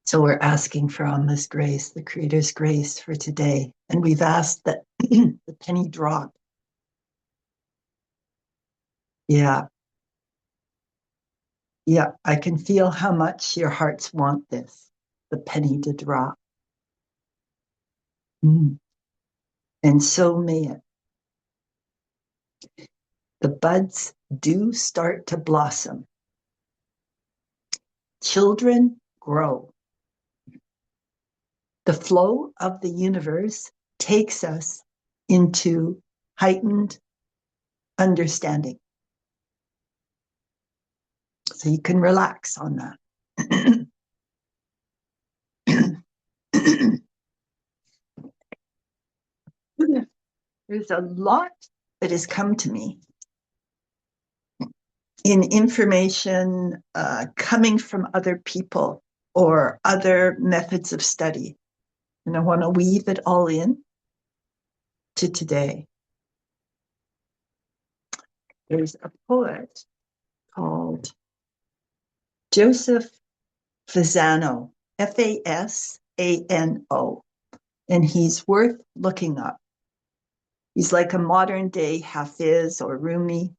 So we're asking for Amma's grace, the Creator's grace for today. And we've asked that the penny drop. Yeah. Yeah, I can feel how much your hearts want this, the penny to drop. And so may it. The buds do start to blossom. Children grow. The flow of the universe takes us into heightened understanding. So you can relax on that. There's a lot that has come to me in information coming from other people or other methods of study. And I want to weave it all in to today. There's a poet called Joseph Pescano, Fasano, and he's worth looking up. He's like a modern day Hafiz or Rumi.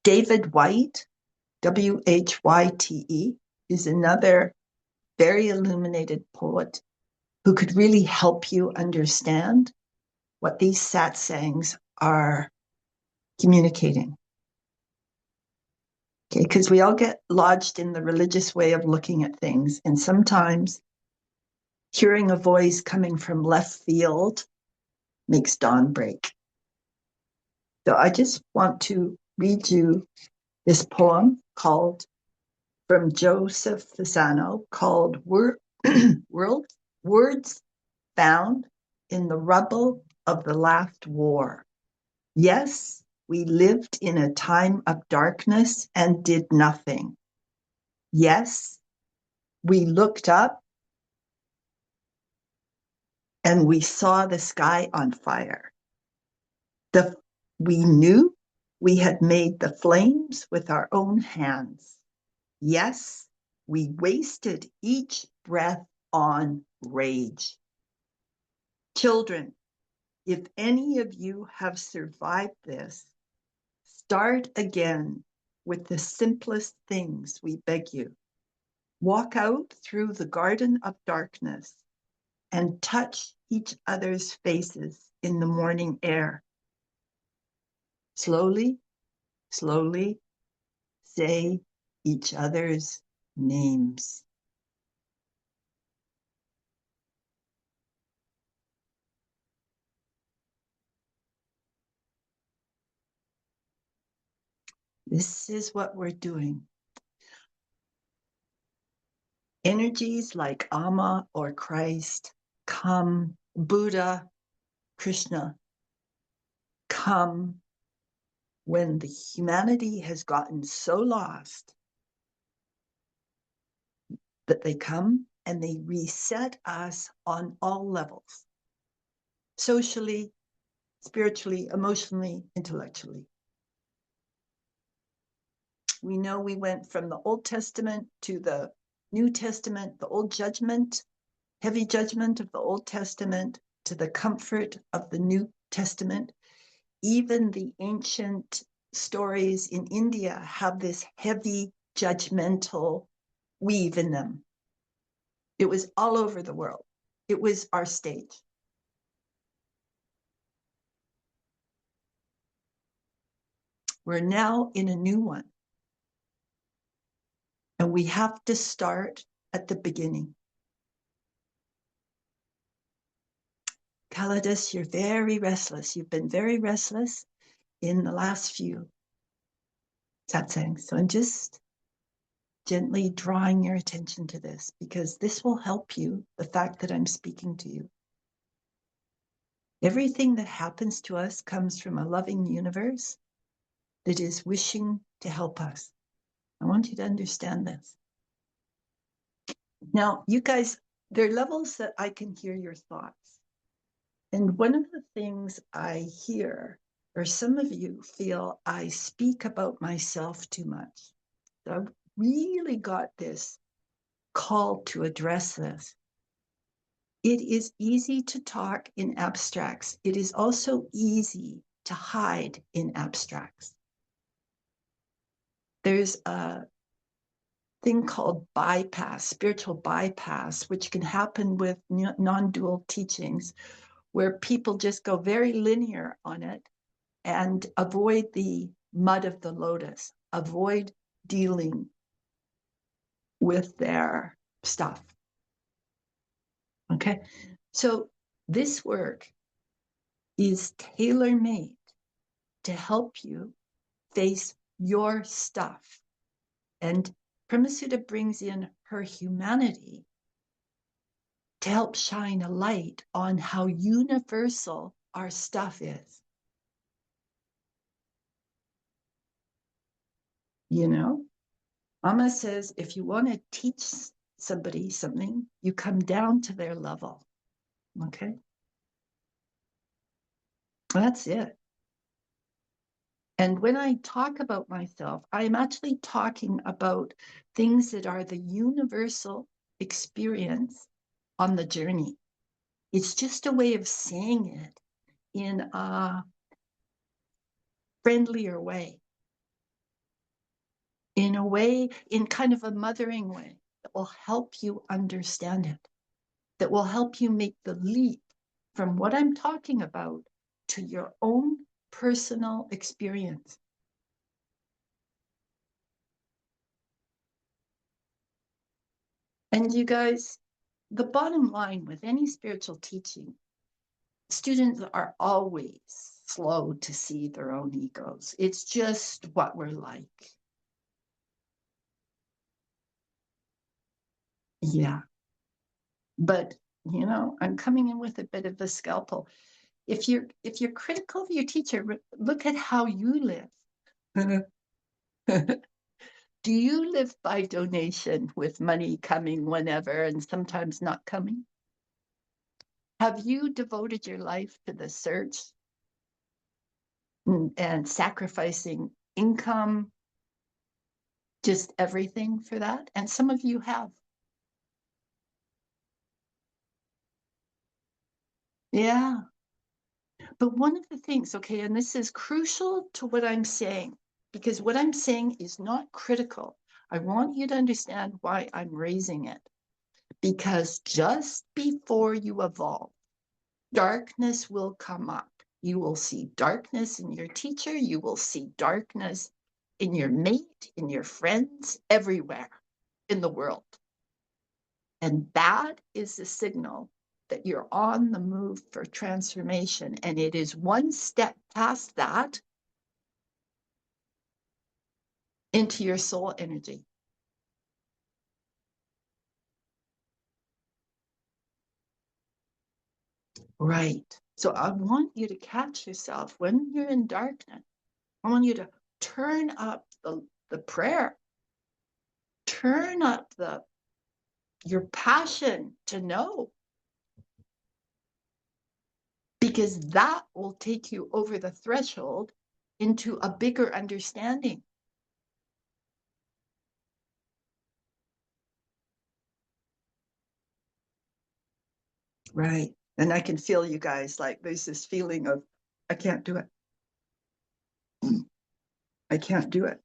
David White, Whyte, is another very illuminated poet who could really help you understand what these satsangs are communicating. Okay, because we all get lodged in the religious way of looking at things, and sometimes hearing a voice coming from left field makes dawn break. So I just want to read you this poem called, from Joseph Pescano, called Words Found in the Rubble of the Last War. Yes, we lived in a time of darkness and did nothing. Yes, we looked up and we saw the sky on fire. We knew we had made the flames with our own hands. Yes, we wasted each breath on rage. Children, if any of you have survived this, start again with the simplest things, we beg you. Walk out through the garden of darkness and touch each other's faces in the morning air. Slowly, slowly, say each other's names. This is what we're doing. Energies like Amma or Christ come, Buddha, Krishna, come when the humanity has gotten so lost that they come and they reset us on all levels, socially, spiritually, emotionally, intellectually. We know we went from the Old Testament to the New Testament, the old judgment, heavy judgment of the Old Testament, to the comfort of the New Testament. Even the ancient stories in India have this heavy judgmental weave in them. It was all over the world. It was our stage. We're now in a new one. And we have to start at the beginning. Kaladas, you're very restless. You've been very restless in the last few satsangs. So I'm just gently drawing your attention to this because this will help you, the fact that I'm speaking to you. Everything that happens to us comes from a loving universe that is wishing to help us. I want you to understand this. Now, you guys, there are levels that I can hear your thoughts. And one of the things I hear, or some of you feel I speak about myself too much. So I've really got this called to address this. It is easy to talk in abstracts. It is also easy to hide in abstracts. There's a thing called bypass, spiritual bypass, which can happen with non-dual teachings, where people just go very linear on it and avoid the mud of the lotus, avoid dealing with their stuff. Okay, so this work is tailor-made to help you face your stuff. And Premasudha brings in her humanity to help shine a light on how universal our stuff is. You know, Amma says if you want to teach somebody something, you come down to their level. Okay? That's it. And when I talk about myself, I'm actually talking about things that are the universal experience on the journey. It's just a way of saying it in a friendlier way, in a way, in kind of a mothering way that will help you understand it, that will help you make the leap from what I'm talking about to your own personal experience. And you guys, the bottom line with any spiritual teaching, students are always slow to see their own egos. It's just what we're like. Yeah. But, you know, I'm coming in with a bit of a scalpel. If you're critical of your teacher, look at how you live. Do you live by donation with money coming whenever and sometimes not coming? Have you devoted your life to the search and sacrificing income, just everything for that? And some of you have. Yeah. But one of the things, okay, and this is crucial to what I'm saying, because what I'm saying is not critical. I want you to understand why I'm raising it. Because just before you evolve, darkness will come up. You will see darkness in your teacher. You will see darkness in your mate, in your friends, everywhere in the world. And that is a signal that you're on the move for transformation. And it is one step past that into your soul energy. Right. So I want you to catch yourself when you're in darkness. I want you to turn up the prayer, turn up your passion to know, because that will take you over the threshold into a bigger understanding. Right. And I can feel you guys, like there's this feeling of, I can't do it. I can't do it.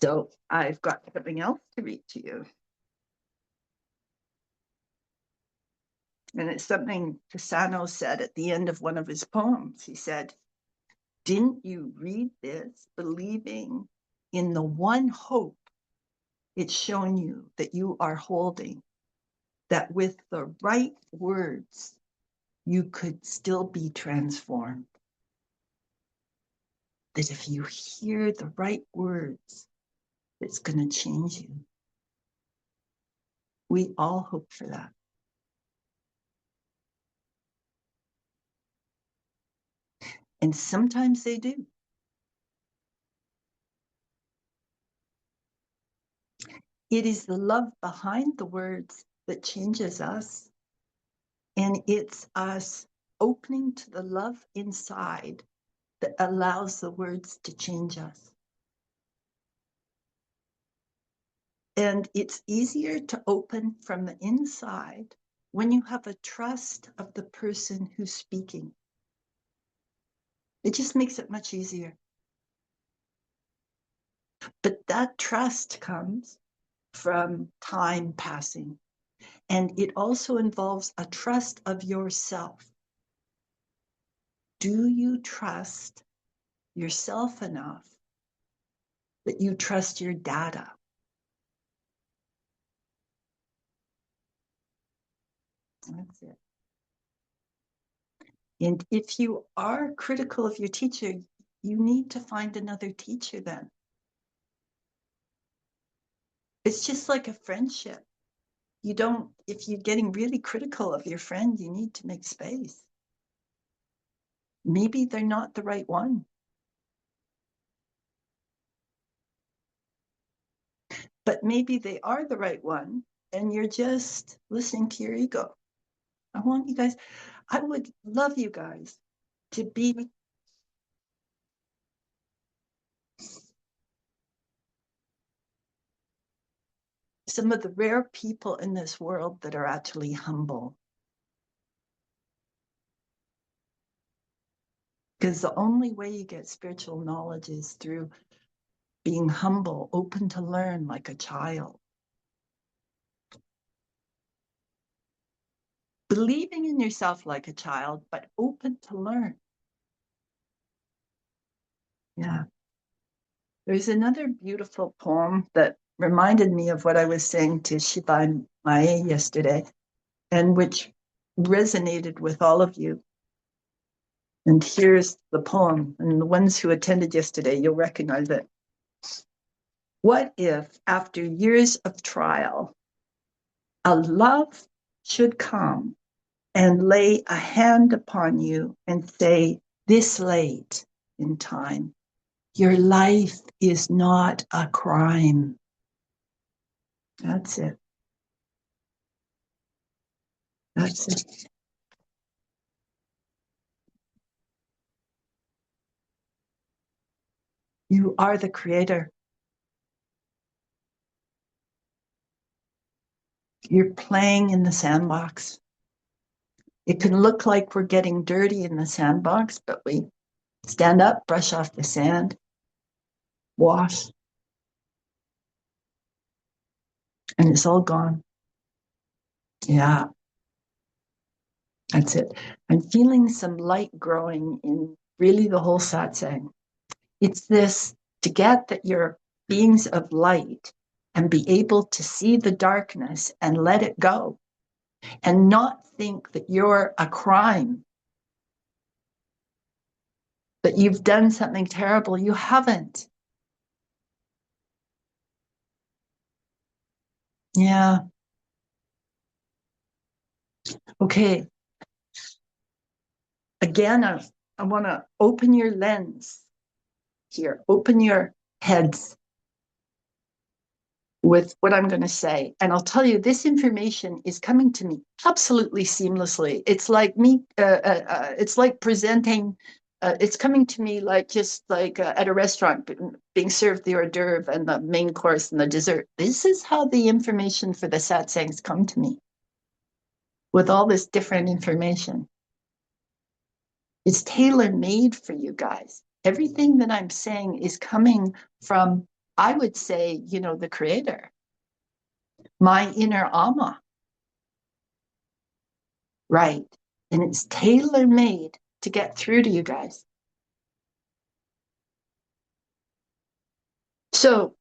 So I've got something else to read to you. And it's something Pescano said at the end of one of his poems. He said, didn't you read this believing in the one hope it's shown you that you are holding, that with the right words, you could still be transformed? That if you hear the right words, it's going to change you. We all hope for that. And sometimes they do. It is the love behind the words that changes us. And it's us opening to the love inside that allows the words to change us. And it's easier to open from the inside when you have a trust of the person who's speaking. It just makes it much easier. But that trust comes from time passing. And it also involves a trust of yourself. Do you trust yourself enough that you trust your data? That's it. And if you are critical of your teacher, you need to find another teacher then. It's just like a friendship. You don't, if you're getting really critical of your friend, you need to make space. Maybe they're not the right one. But maybe they are the right one, and you're just listening to your ego. I want you guys, I would love you guys to be some of the rare people in this world that are actually humble. Because the only way you get spiritual knowledge is through being humble, open to learn like a child. Believing in yourself like a child, but open to learn. Yeah. There's another beautiful poem that reminded me of what I was saying to Shiva and Mae yesterday, and which resonated with all of you. And here's the poem, and the ones who attended yesterday, you'll recognize it. What if, after years of trial, a love should come and lay a hand upon you and say, this late in time, your life is not a crime. That's it. That's it. You are the creator. You're playing in the sandbox. It can look like we're getting dirty in the sandbox, but we stand up, brush off the sand, wash, and it's all gone. Yeah, that's it. I'm feeling some light growing in really the whole satsang. It's this to get that you're beings of light and be able to see the darkness and let it go and not think that you're a crime, that you've done something terrible. You haven't. Yeah. Okay. Again, I want to open your lens here, open your heads with what I'm going to say. And I'll tell you, this information is coming to me absolutely seamlessly. It's like me, it's like presenting, it's coming to me like just like at a restaurant being served the hors d'oeuvre and the main course and the dessert. This is how the information for the satsangs come to me with all this different information. It's tailor-made for you guys. Everything that I'm saying is coming from, I would say, you know, the creator, my inner Amma. Right. And it's tailor-made to get through to you guys. So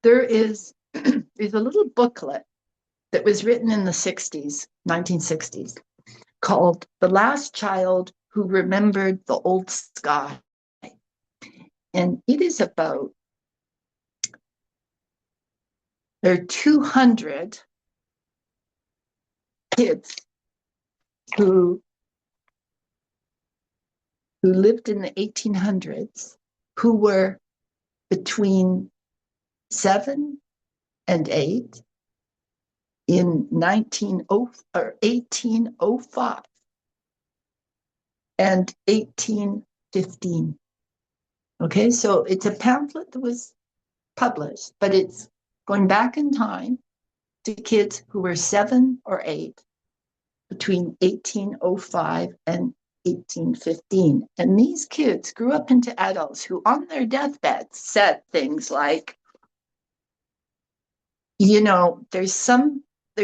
there is there's a little booklet that was written in the 60s, 1960s, called The Last Child Who Remembered the Old Sky. And it is about, there are 200 kids who lived in the 1800s who were between 7 and 8 in 1805 and 1815. Okay, so it's a pamphlet that was published, but it's going back in time to kids who were 7 or 8 between 1805 and 1815. And these kids grew up into adults who, on their deathbeds, said things like, there's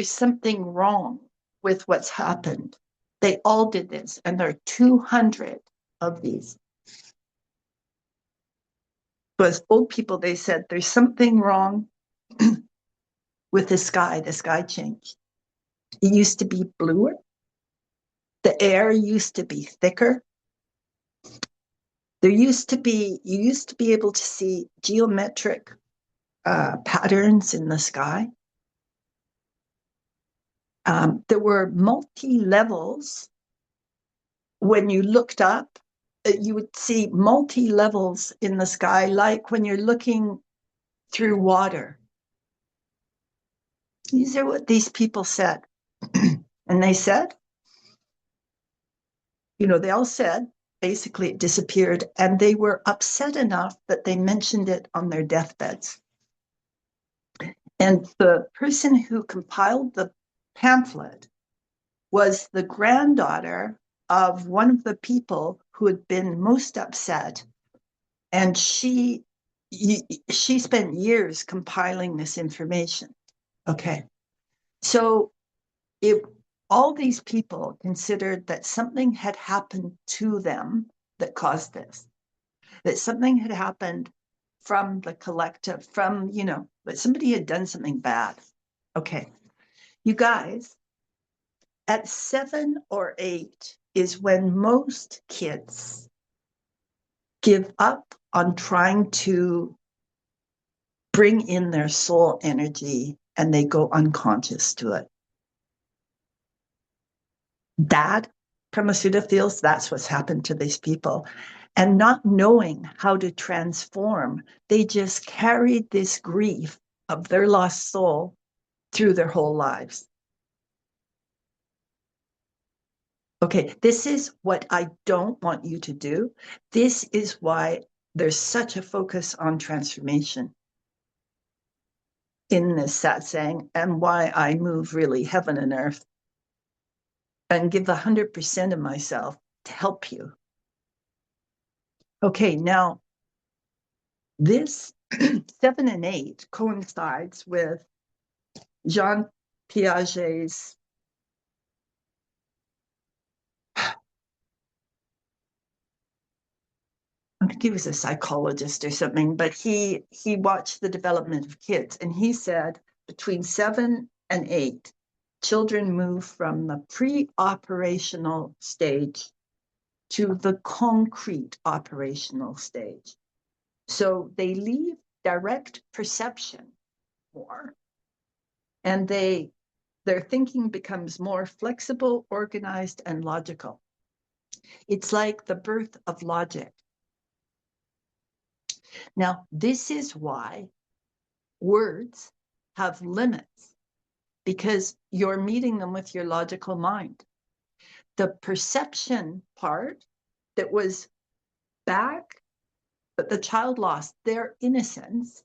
something wrong with what's happened. They all did this, and there are 200 of these. But as old people, they said, there's something wrong with the sky. The sky changed. It used to be bluer. The air used to be thicker. You used to be able to see geometric patterns in the sky. There were multi-levels. When you looked up, you would see multi-levels in the sky, like when you're looking through water. These are what these people said. And they said, they all said, basically it disappeared, and they were upset enough that they mentioned it on their deathbeds. And the person who compiled the pamphlet was the granddaughter of one of the people who had been most upset. And she spent years compiling this information. Okay. So all these people considered that something had happened to them that caused this, that something had happened from the collective, that somebody had done something bad. Okay. You guys, at 7 or 8 is when most kids give up on trying to bring in their soul energy, and they go unconscious to it. That, Premasudha feels, that's what's happened to these people. And not knowing how to transform, they just carried this grief of their lost soul through their whole lives. Okay, this is what I don't want you to do. This is why there's such a focus on transformation in this satsang, and why I move really heaven and earth and give 100% of myself to help you. Okay, now this 7 and 8 coincides with Jean Piaget's I think he was a psychologist or something, but he watched the development of kids, and he said between 7 and 8, children move from the pre-operational stage to the concrete operational stage. So they leave direct perception more, and their thinking becomes more flexible, organized, and logical. It's like the birth of logic. Now, this is why words have limits, because you're meeting them with your logical mind. The perception part that was back, but the child lost their innocence,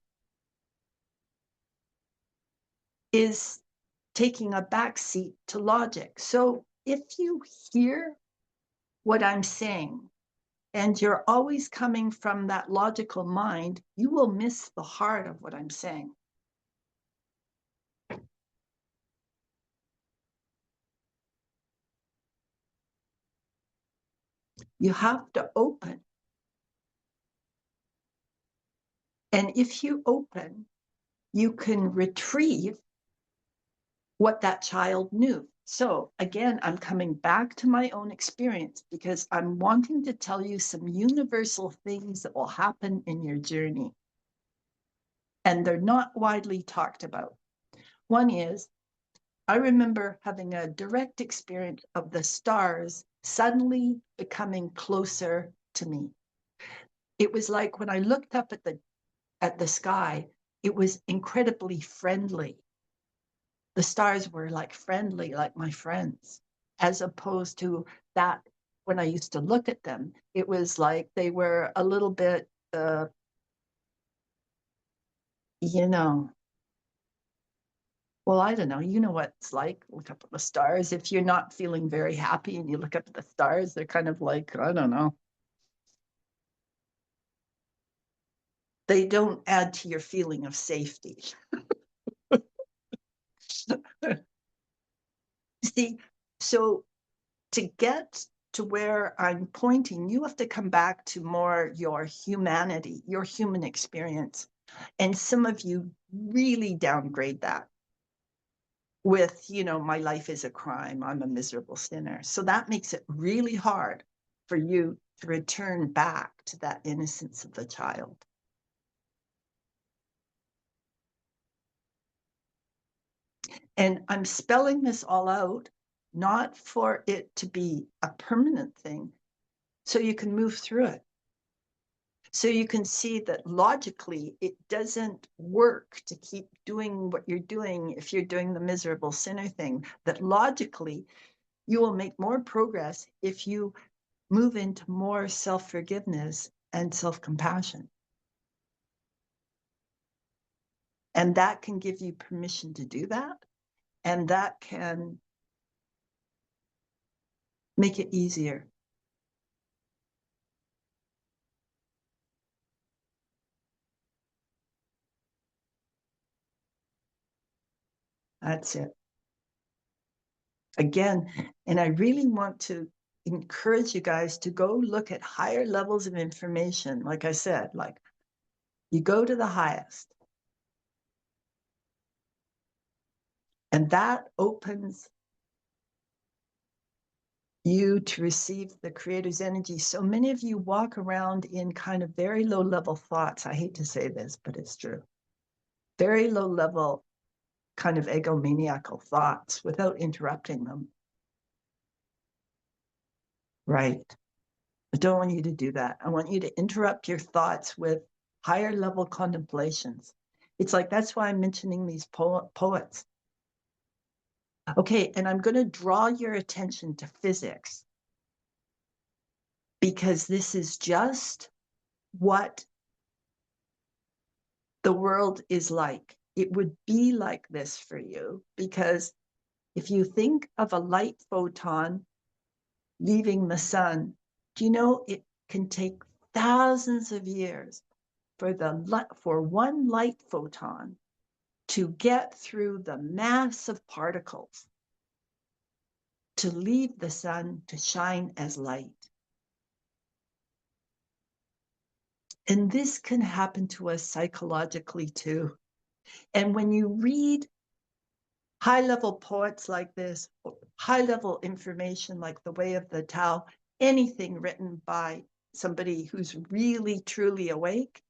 is taking a backseat to logic. So if you hear what I'm saying, and you're always coming from that logical mind, you will miss the heart of what I'm saying. You have to open. And if you open, you can retrieve what that child knew. So again, I'm coming back to my own experience, because I'm wanting to tell you some universal things that will happen in your journey. And they're not widely talked about. One is, I remember having a direct experience of the stars suddenly becoming closer to me. It was like when I looked up at the sky, it was incredibly friendly. The stars were like friendly, like my friends, as opposed to that when I used to look at them, it was like they were a little bit, you know, Well, I don't know. You know what it's like. Look up at the stars. If you're not feeling very happy and you look up at the stars, they're kind of like, I don't know. They don't add to your feeling of safety. See, so to get to where I'm pointing, you have to come back to more your humanity, your human experience. And some of you really downgrade that with, my life is a crime, I'm a miserable sinner. So that makes it really hard for you to return back to that innocence of the child. And I'm spelling this all out, not for it to be a permanent thing, so you can move through it. So you can see that logically, it doesn't work to keep doing what you're doing if you're doing the miserable sinner thing, that logically, you will make more progress if you move into more self-forgiveness and self-compassion. And that can give you permission to do that. And that can make it easier. That's it. Again, and I really want to encourage you guys to go look at higher levels of information. Like I said, like you go to the highest, and that opens you to receive the creator's energy. So many of you walk around in kind of very low level thoughts. I hate to say this, but it's true. Very low level kind of egomaniacal thoughts without interrupting them. Right. I don't want you to do that. I want you to interrupt your thoughts with higher level contemplations. It's like, that's why I'm mentioning these poets. Okay, and I'm going to draw your attention to physics, because this is just what the world is like. It would be like this for you, because if you think of a light photon leaving the sun, do you know it can take thousands of years for one light photon to get through the mass of particles to leave the sun to shine as light. And this can happen to us psychologically too. And when you read high-level poets like this, high-level information like The Way of the Tao, anything written by somebody who's really, truly awake,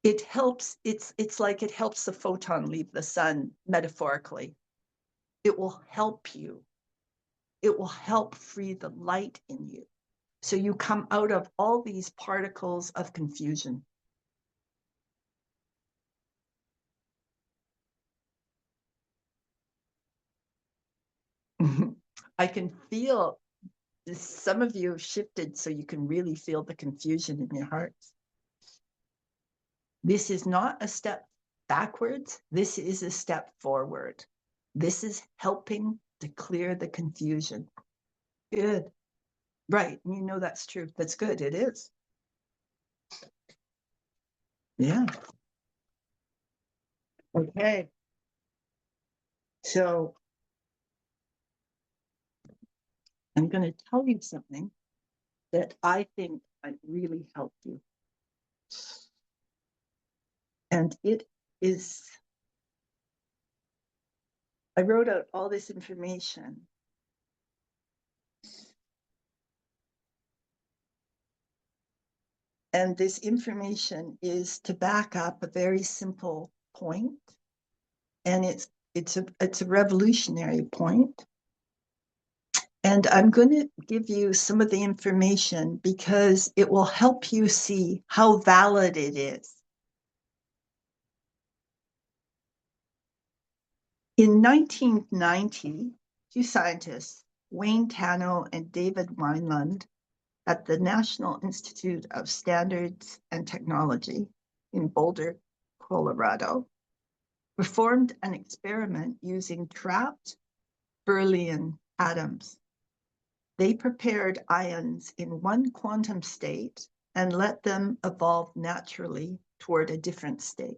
it helps. It's like it helps the photon leave the sun, metaphorically. It will help you. It will help free the light in you. So you come out of all these particles of confusion. I can feel some of you have shifted, so you can really feel the confusion in your hearts. This is not a step backwards. This is a step forward. This is helping to clear the confusion. Good. Right. You know that's true. That's good. It is. Yeah. Okay. So I'm going to tell you something that I think might really help you. And it is, I wrote out all this information. And this information is to back up a very simple point. And it's a revolutionary point. And I'm going to give you some of the information because it will help you see how valid it is. In 1990, two scientists, Wayne Tano and David Wineland, at the National Institute of Standards and Technology in Boulder, Colorado, performed an experiment using trapped beryllium atoms. They prepared ions in one quantum state and let them evolve naturally toward a different state.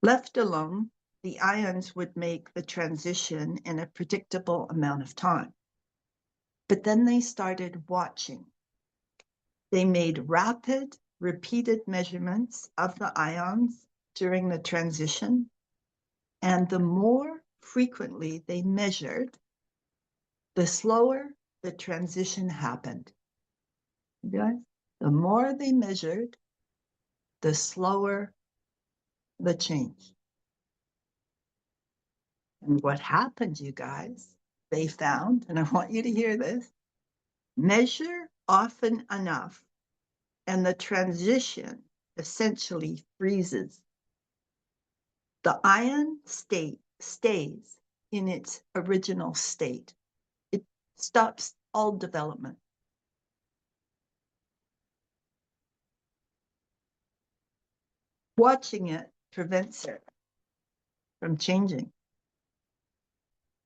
Left alone, the ions would make the transition in a predictable amount of time. But then they started watching. They made rapid, repeated measurements of the ions during the transition, and the more frequently they measured, the slower the transition happened. Guys, the more they measured, the slower the change. And what happened, you guys, they found, and I want you to hear this, measure often enough, and the transition essentially freezes. The ion state stays in its original state. It stops all development. Watching it prevents it from changing.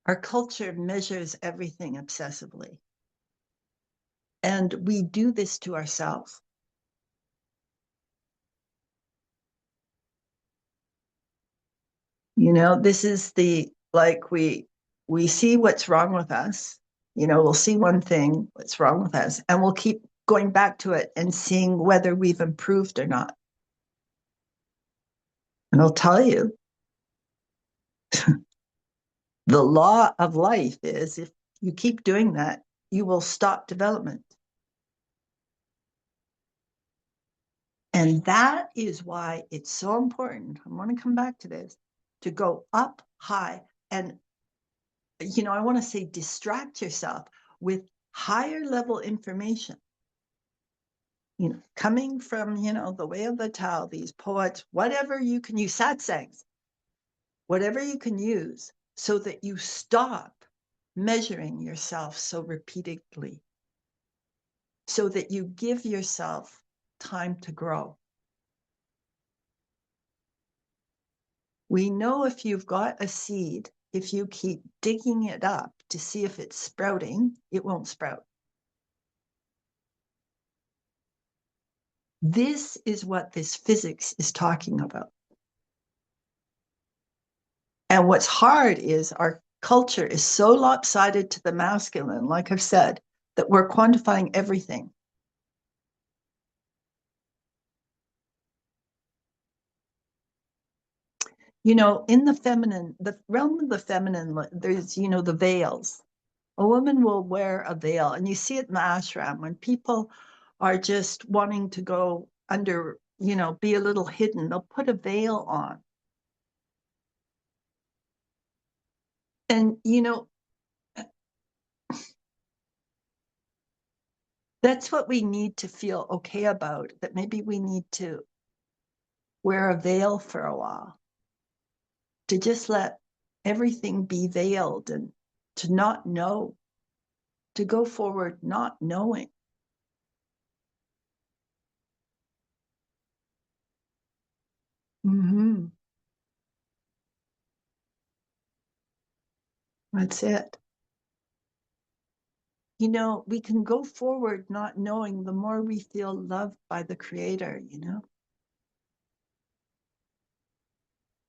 Our culture measures everything obsessively. And we do this to ourselves. You know, this is like we see what's wrong with us. You know, we'll see one thing, what's wrong with us, and we'll keep going back to it and seeing whether we've improved or not. And I'll tell you, the law of life is if you keep doing that, you will stop development. And that is why it's so important. I want to come back to this, to go up high and, you know, I want to say distract yourself with higher level information. You know, coming from, you know, the way of the Tao, these poets, whatever you can use, satsangs, whatever you can use so that you stop measuring yourself so repeatedly, so that you give yourself time to grow. We know if you've got a seed, if you keep digging it up to see if it's sprouting, it won't sprout. This is what this physics is talking about. And what's hard is our culture is so lopsided to the masculine, like I've said, that we're quantifying everything. You know, in the feminine, the realm of the feminine, there's, you know, the veils. A woman will wear a veil, and you see it in the ashram when people are just wanting to go under, you know, be a little hidden, they'll put a veil on. And, you know, that's what we need to feel okay about, that maybe we need to wear a veil for a while, to just let everything be veiled and to not know, to go forward not knowing. Mm-hmm. That's it. You know, we can go forward not knowing, the more we feel loved by the Creator, you know.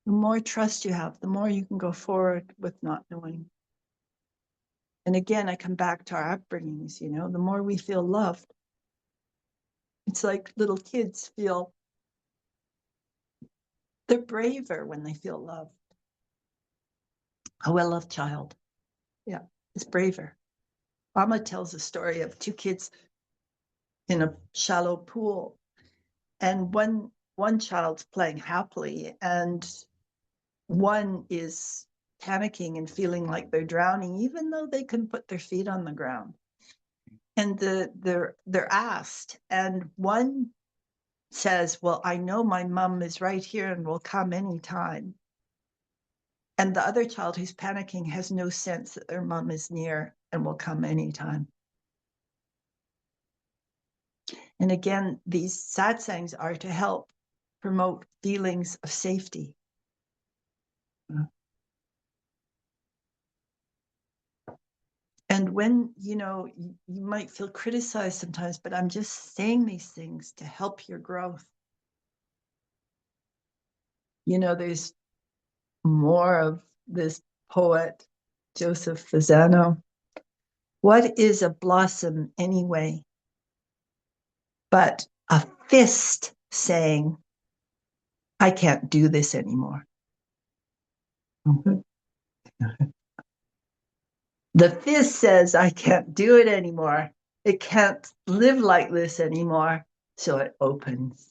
The more trust you have, the more you can go forward with not knowing. And again, I come back to our upbringings, you know, the more we feel loved. It's like little kids feel, they're braver when they feel loved. A well-loved child, yeah, is braver. Amma tells a story of two kids in a shallow pool, and one child's playing happily, and one is panicking and feeling like they're drowning, even though they can put their feet on the ground. And they're asked, and one says, "Well, I know my mom is right here and will come anytime." And the other child who's panicking has no sense that their mom is near and will come anytime. And again, these satsangs are to help promote feelings of safety. And when, you might feel criticized sometimes, but I'm just saying these things to help your growth. There's more of this poet, Joseph Pescano. What is a blossom anyway, but a fist saying, I can't do this anymore. Mm-hmm. The fist says, I can't do it anymore. It can't live like this anymore. So it opens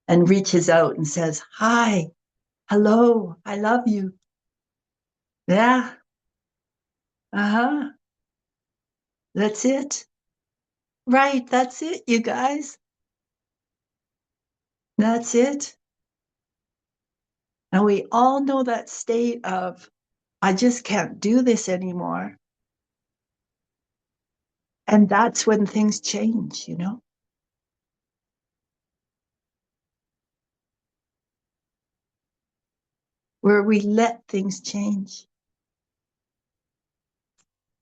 and reaches out and says, hi, hello, I love you. Yeah. Uh-huh. That's it. Right. That's it, you guys. That's it. And we all know that state of, I just can't do this anymore. And that's when things change, where we let things change.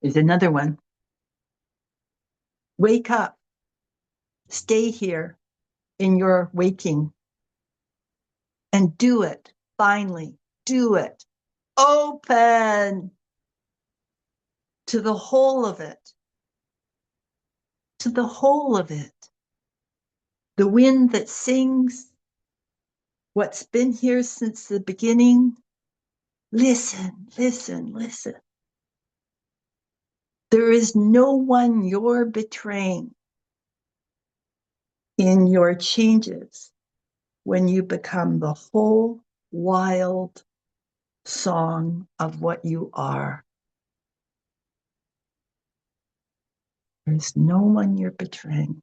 There's another one. Wake up. Stay here in your waking and do it. Finally, do it. Open to the whole of it. To the whole of it. The wind that sings, what's been here since the beginning. Listen, listen, listen. There is no one you're betraying in your changes when you become the whole wild song of what you are. There's no one you're betraying.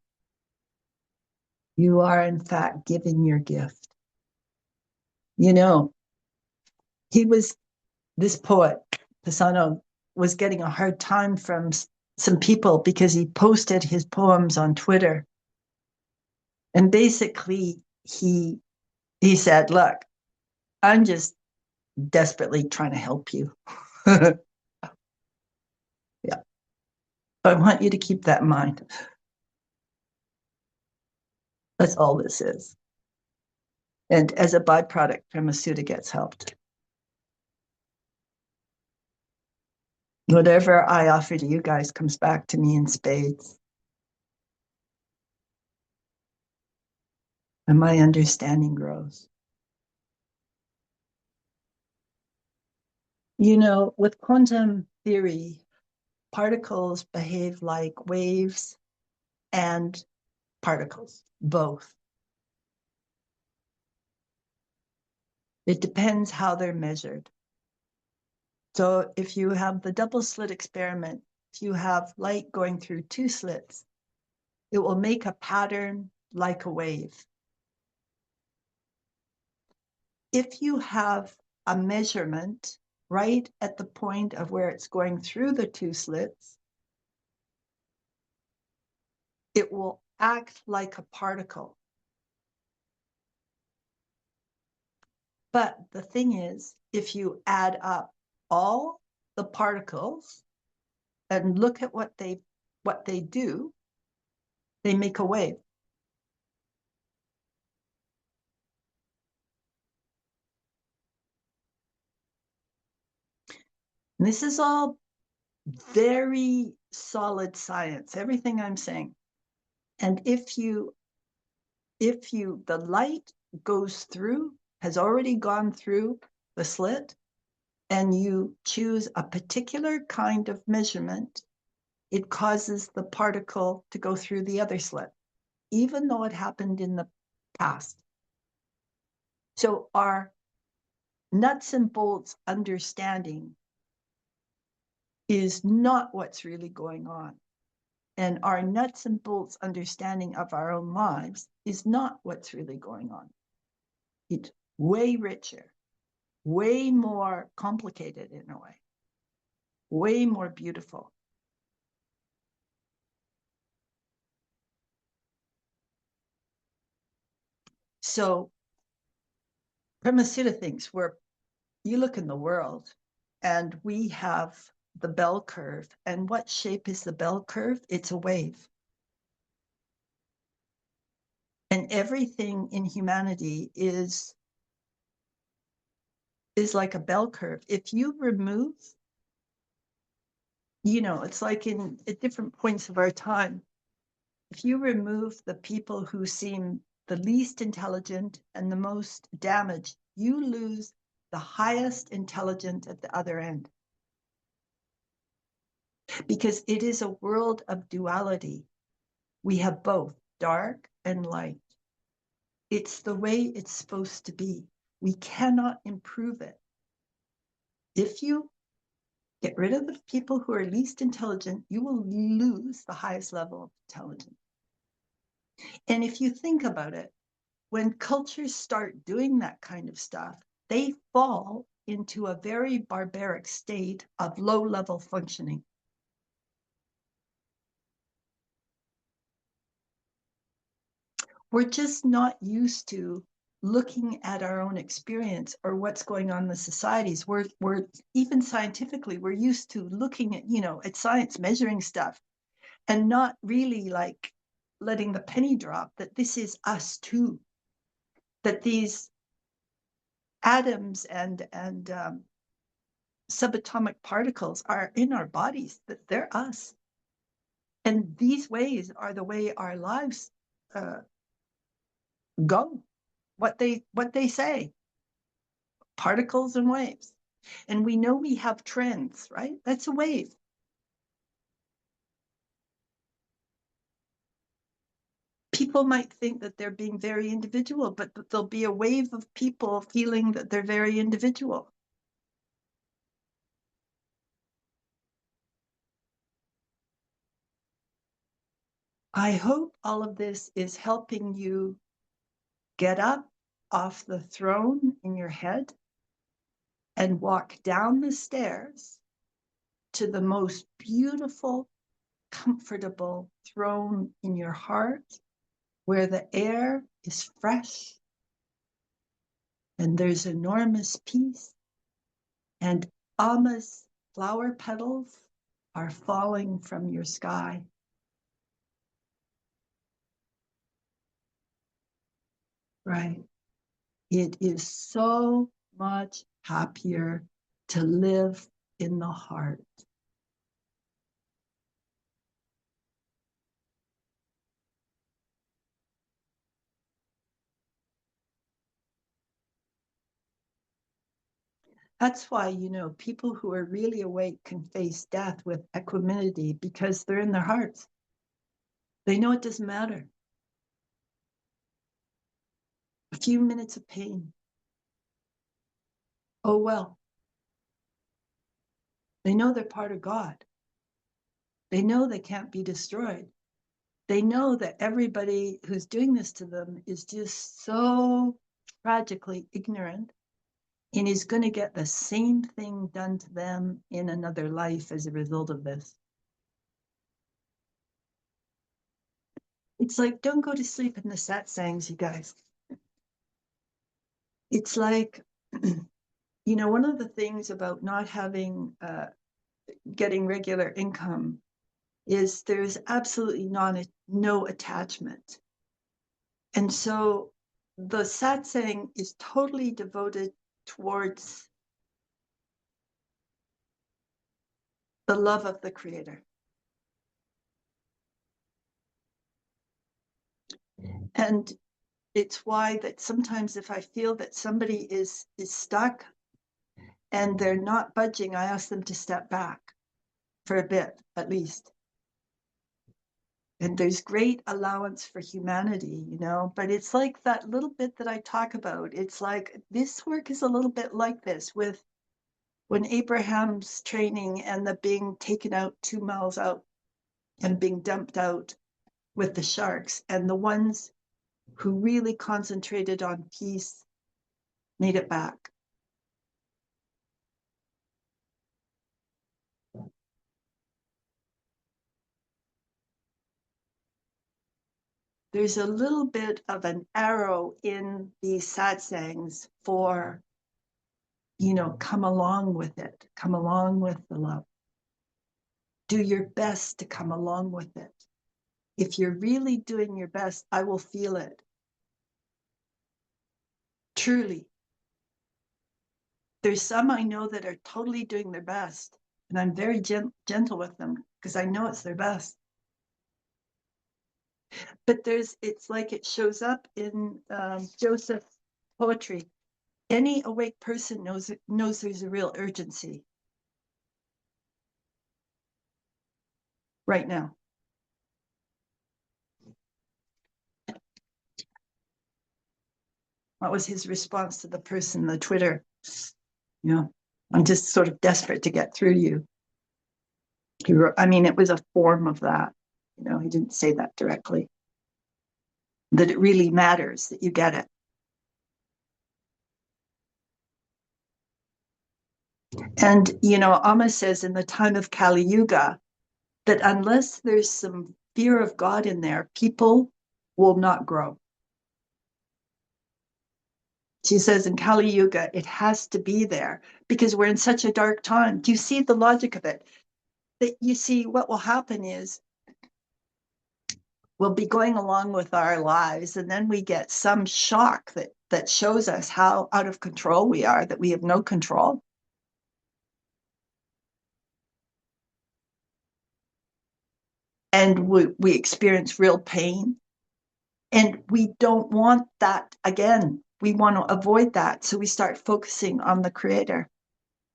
You are, in fact, giving your gift. This poet, Pescano, was getting a hard time from some people because he posted his poems on Twitter. And basically, he said, look, I'm just desperately trying to help you. Yeah. I want you to keep that in mind. That's all this is. And as a byproduct, Premasudha gets helped. Whatever I offer to you guys comes back to me in spades. And my understanding grows. With quantum theory, particles behave like waves and particles, both. It depends how they're measured. So if you have the double slit experiment, if you have light going through two slits, it will make a pattern like a wave. If you have a measurement right at the point of where it's going through the two slits, it will act like a particle. But the thing is, if you add up all the particles and look at what they do, they make a wave. And this is all very solid science, everything I'm saying. And if the light goes through, has already gone through the slit, and you choose a particular kind of measurement, it causes the particle to go through the other slit, even though it happened in the past. So our nuts and bolts understanding is not what's really going on. And our nuts and bolts understanding of our own lives is not what's really going on. It's way richer, way more complicated in a way more beautiful. So Premasudha thinks you look in the world and we have the bell curve. And what shape is the bell curve? It's a wave. And everything in humanity is like a bell curve. If you remove, it's like at different points of our time, if you remove the people who seem the least intelligent and the most damaged, you lose the highest intelligent at the other end. Because it is a world of duality. We have both dark and light. It's the way it's supposed to be. We cannot improve it. If you get rid of the people who are least intelligent, you will lose the highest level of intelligence. And if you think about it, when cultures start doing that kind of stuff, they fall into a very barbaric state of low-level functioning. We're just not used to looking at our own experience or what's going on in the societies. We're even scientifically, we're used to looking at, at science, measuring stuff, and not really like letting the penny drop that this is us too, that these atoms and subatomic particles are in our bodies, that they're us. And these ways are the way our lives go, what they say, particles and waves. And we know we have trends, right? That's a wave. People might think that they're being very individual, but there'll be a wave of people feeling that they're very individual. I hope all of this is helping you get up off the throne in your head and walk down the stairs to the most beautiful, comfortable throne in your heart, where the air is fresh and there's enormous peace, and Amma's flower petals are falling from your sky. Right. It is so much happier to live in the heart. That's why, people who are really awake can face death with equanimity because they're in their hearts. They know it doesn't matter. A few minutes of pain. Oh, well. They know they're part of God. They know they can't be destroyed. They know that everybody who's doing this to them is just so tragically ignorant and is going to get the same thing done to them in another life as a result of this. It's like, don't go to sleep in the satsangs, you guys. It's like, one of the things about not having, getting regular income is there's absolutely no attachment. And so the satsang is totally devoted towards the love of the Creator. And it's why that sometimes if I feel that somebody is stuck and they're not budging, I ask them to step back for a bit, at least. And there's great allowance for humanity, but it's like that little bit that I talk about. It's like this work is a little bit like this with when Abraham's training and the being taken out 2 miles out and being dumped out with the sharks, and the ones who really concentrated on peace made it back. there's a little bit of an arrow in these satsangs for, come along with it, come along with the love. Do your best to come along with it. If you're really doing your best, I will feel it. Truly. There's some I know that are totally doing their best, and I'm very gentle with them because I know it's their best. But it's like it shows up in Joseph's poetry. Any awake person knows there's a real urgency right now. What was his response to the person, the Twitter? I'm just sort of desperate to get through you. He wrote, it was a form of that. He didn't say that directly. That it really matters that you get it. And, Amma says in the time of Kali Yuga that unless there's some fear of God in there, people will not grow. She says in Kali Yuga, it has to be there because we're in such a dark time. Do you see the logic of it? That you see what will happen is we'll be going along with our lives and then we get some shock that shows us how out of control we are, that we have no control. And we experience real pain. And we don't want that again. We want to avoid that. So we start focusing on the Creator.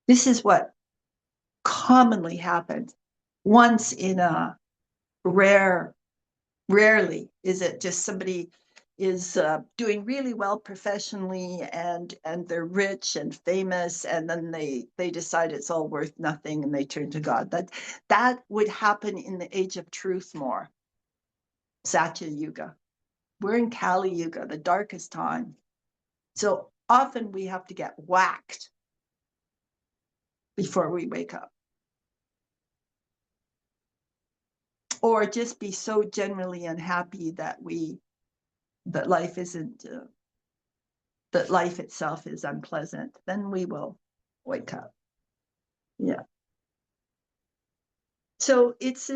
This is what commonly happens. Once in a rarely is it just somebody is doing really well professionally and they're rich and famous, and then they decide it's all worth nothing and they turn to God. That would happen in the age of truth more. Satya Yuga. We're in Kali Yuga, the darkest time. So often we have to get whacked before we wake up. Or just be so generally unhappy that life isn't, that life itself is unpleasant. Then we will wake up. Yeah. So it's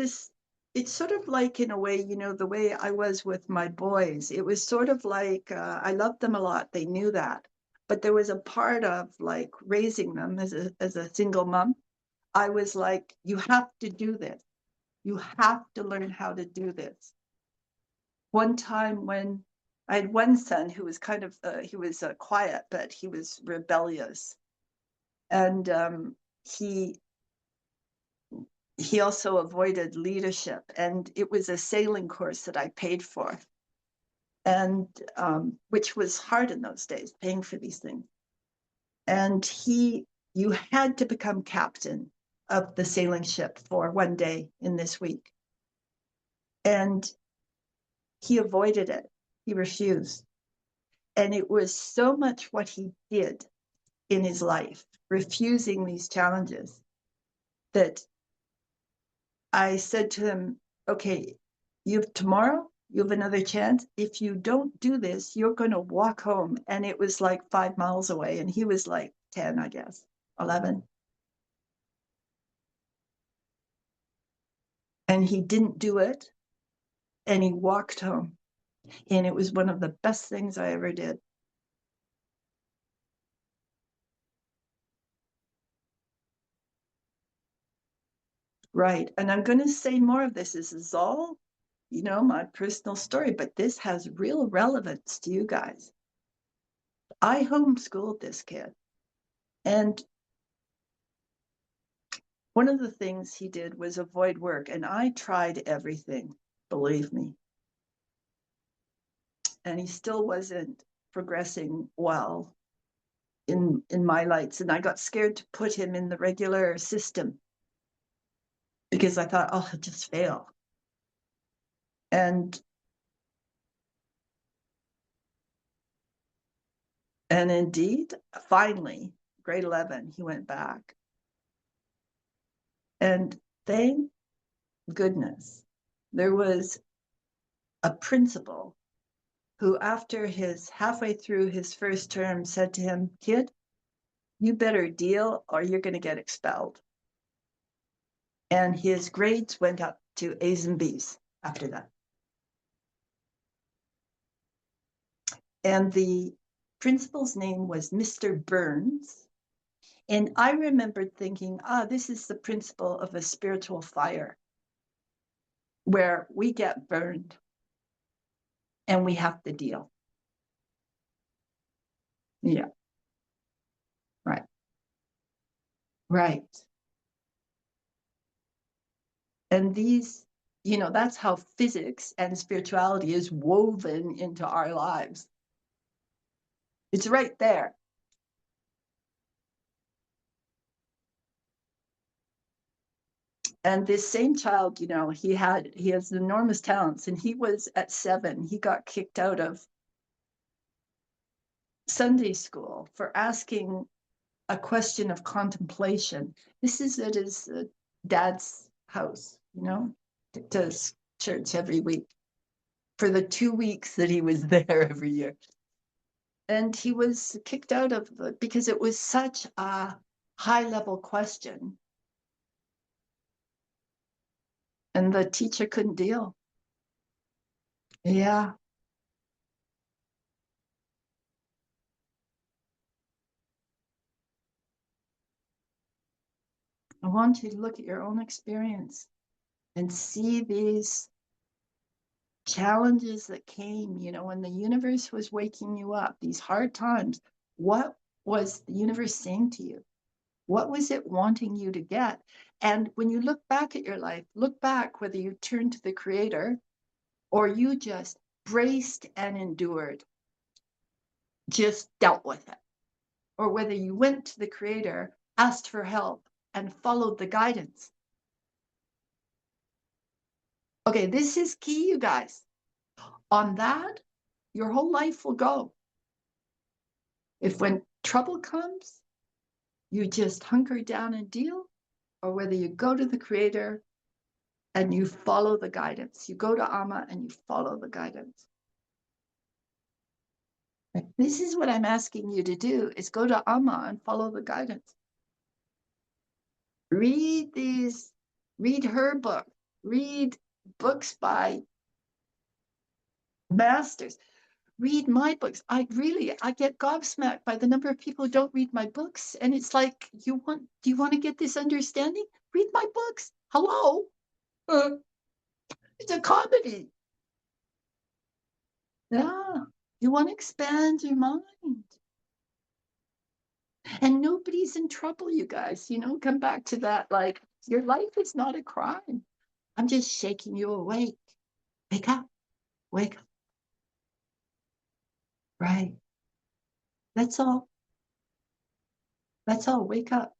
sort of like, in a way, the way I was with my boys. It was sort of like I loved them a lot. They knew that. But there was a part of like raising them as a single mom. I was like, you have to do this. You have to learn how to do this. One time when I had one son who was kind of, he was quiet, but he was rebellious. And he also avoided leadership. And it was a sailing course that I paid for. And which was hard in those days, paying for these things. And you had to become captain of the sailing ship for one day in this week. And he avoided it. He refused. And it was so much what he did in his life, refusing these challenges, that I said to him, okay, tomorrow, you have another chance. If you don't do this, you're going to walk home. And it was like 5 miles away. And he was like 10, I guess, 11. And he didn't do it. And he walked home. And it was one of the best things I ever did. Right. And I'm going to say more of this. This is all, my personal story, but this has real relevance to you guys. I homeschooled this kid. And one of the things he did was avoid work. And I tried everything, believe me. And he still wasn't progressing well in my lights. And I got scared to put him in the regular system because I thought, oh, he'll just fail. And indeed, finally, grade 11, he went back. And thank goodness there was a principal who, after halfway through his first term, said to him, "Kid, you better deal or you're going to get expelled." And his grades went up to A's and B's after that. And the principal's name was Mr. Burns. And I remembered thinking, this is the principle of a spiritual fire where we get burned and we have to deal. Yeah. Right. Right. And these, that's how physics and spirituality is woven into our lives. It's right there. And this same child, he has enormous talents, and he was at 7, he got kicked out of Sunday school for asking a question of contemplation. This is at his dad's house, does church every week for the 2 weeks that he was there every year. And he was kicked out of it because it was such a high-level question. And the teacher couldn't deal. Yeah. I want you to look at your own experience and see these challenges that came, when the universe was waking you up, these hard times. What was the universe saying to you? What was it wanting you to get? And when you look back at your life, look back whether you turned to the Creator or you just braced and endured, just dealt with it, or whether you went to the Creator, asked for help, and followed the guidance. Okay, this is key, you guys. On that, your whole life will go. If when trouble comes, you just hunker down and deal, or whether you go to the Creator and you follow the guidance. You go to Amma and you follow the guidance. This is what I'm asking you to do, is go to Amma and follow the guidance. Read her book, read books by masters, read my books. I get gobsmacked by the number of people who don't read my books. And it's like, do you want to get this understanding? Read my books. Hello? It's a comedy. Yeah. You want to expand your mind. And nobody's in trouble, you guys. Come back to that. Like, your life is not a crime. I'm just shaking you awake. Wake up. Wake up. Right. That's all. That's all. Wake up.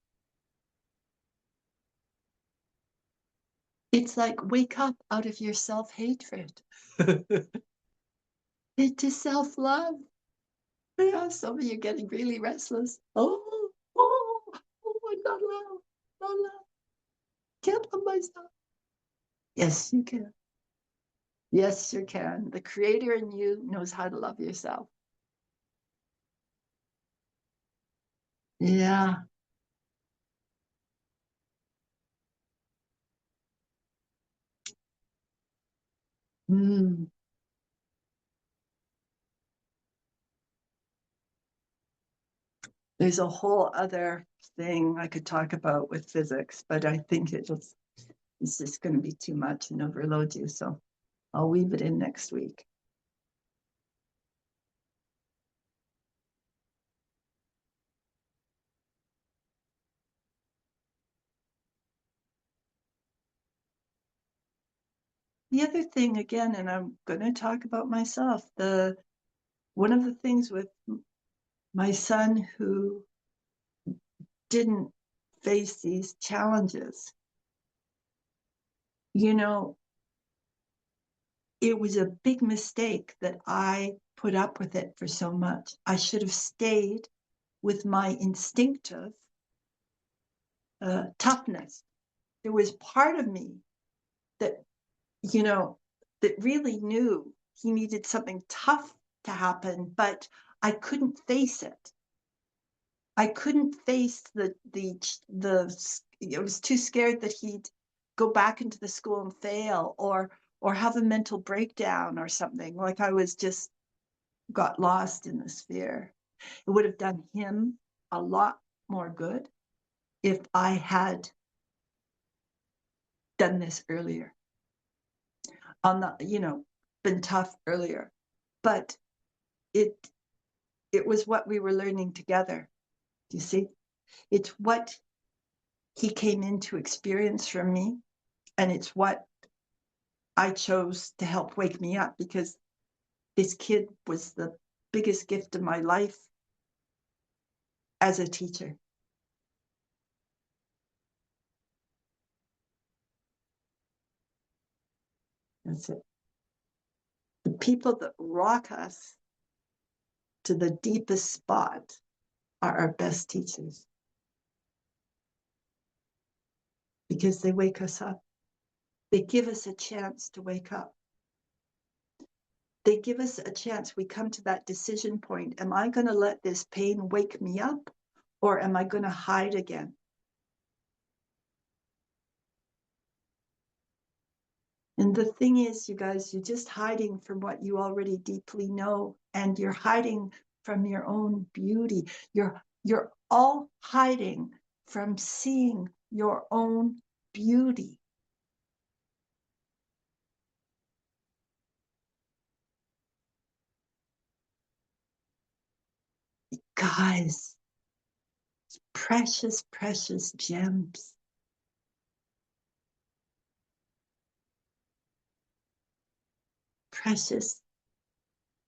It's like, wake up out of your self-hatred into self-love. Yeah, some of you are getting really restless. Oh, I'm not loved. Not loved. Can't love myself. Yes, you can. Yes, you can. The Creator in you knows how to love yourself. Yeah. Mm. There's a whole other thing I could talk about with physics, but I think it's just going to be too much and overload you. So I'll weave it in next week. The other thing, again, and I'm going to talk about myself, one of the things with my son who didn't face these challenges, it was a big mistake that I put up with it for so much. I should have stayed with my instinctive toughness. There was part of me that, that really knew he needed something tough to happen, but I couldn't face it. I couldn't face I was too scared that he'd go back into the school and fail or have a mental breakdown or something. Like I was just got lost in this fear. It would have done him a lot more good if I had done this earlier. On the, been tough earlier. But it was what we were learning together. You see? It's what he came in to experience from me, and it's what I chose to help wake me up, because this kid was the biggest gift of my life as a teacher. That's it. The people that rock us to the deepest spot are our best teachers, because they wake us up. They give us a chance to wake up. They give us a chance. We come to that decision point. Am I going to let this pain wake me up, or am I going to hide again? And the thing is, you guys, you're just hiding from what you already deeply know, and you're hiding from your own beauty. You're all hiding from seeing your own beauty. Guys, precious, precious gems. Precious,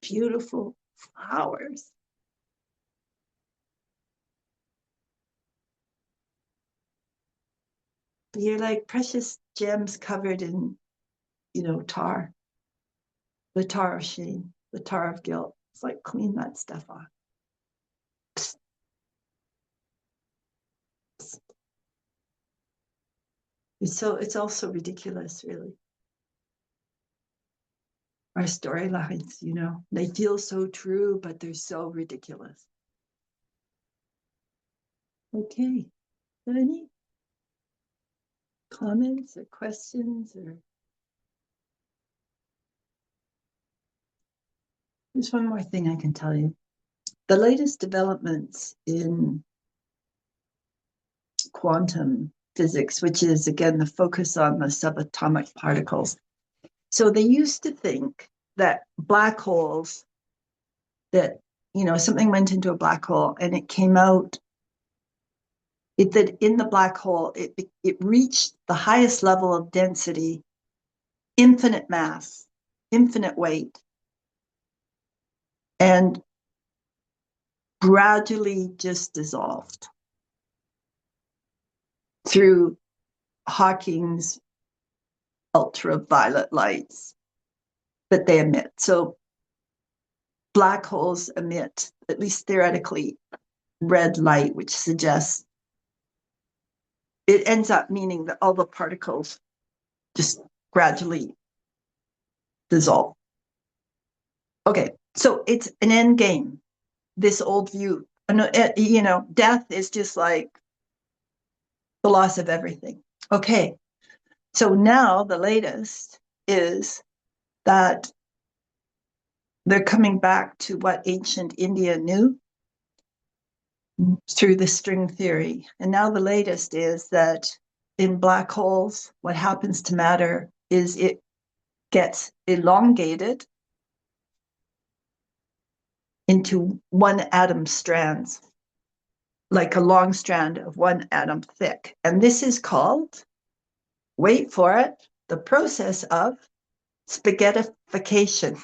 beautiful flowers. You're like precious gems covered in, tar. The tar of shame, the tar of guilt. It's like, clean that stuff off. Psst, psst. It's also ridiculous, really. Our storylines, they feel so true, but they're so ridiculous. Okay. Any comments or questions? Or there's one more thing I can tell you. The latest developments in quantum physics, which is, again, the focus on the subatomic particles. So they used to think that black holes, that, something went into a black hole and it came out, that in the black hole, it reached the highest level of density, infinite mass, infinite weight, and gradually just dissolved through Hawking's ultraviolet lights that they emit. So black holes emit, at least theoretically, red light, which suggests it ends up meaning that all the particles just gradually dissolve. Okay, so it's an end game, this old view. Death is just like the loss of everything. Okay, so now the latest is that they're coming back to what ancient India knew through the string theory. And now the latest is that in black holes, what happens to matter is it gets elongated into one atom strands, like a long strand of one atom thick. And this is called, wait for it, the process of spaghettification.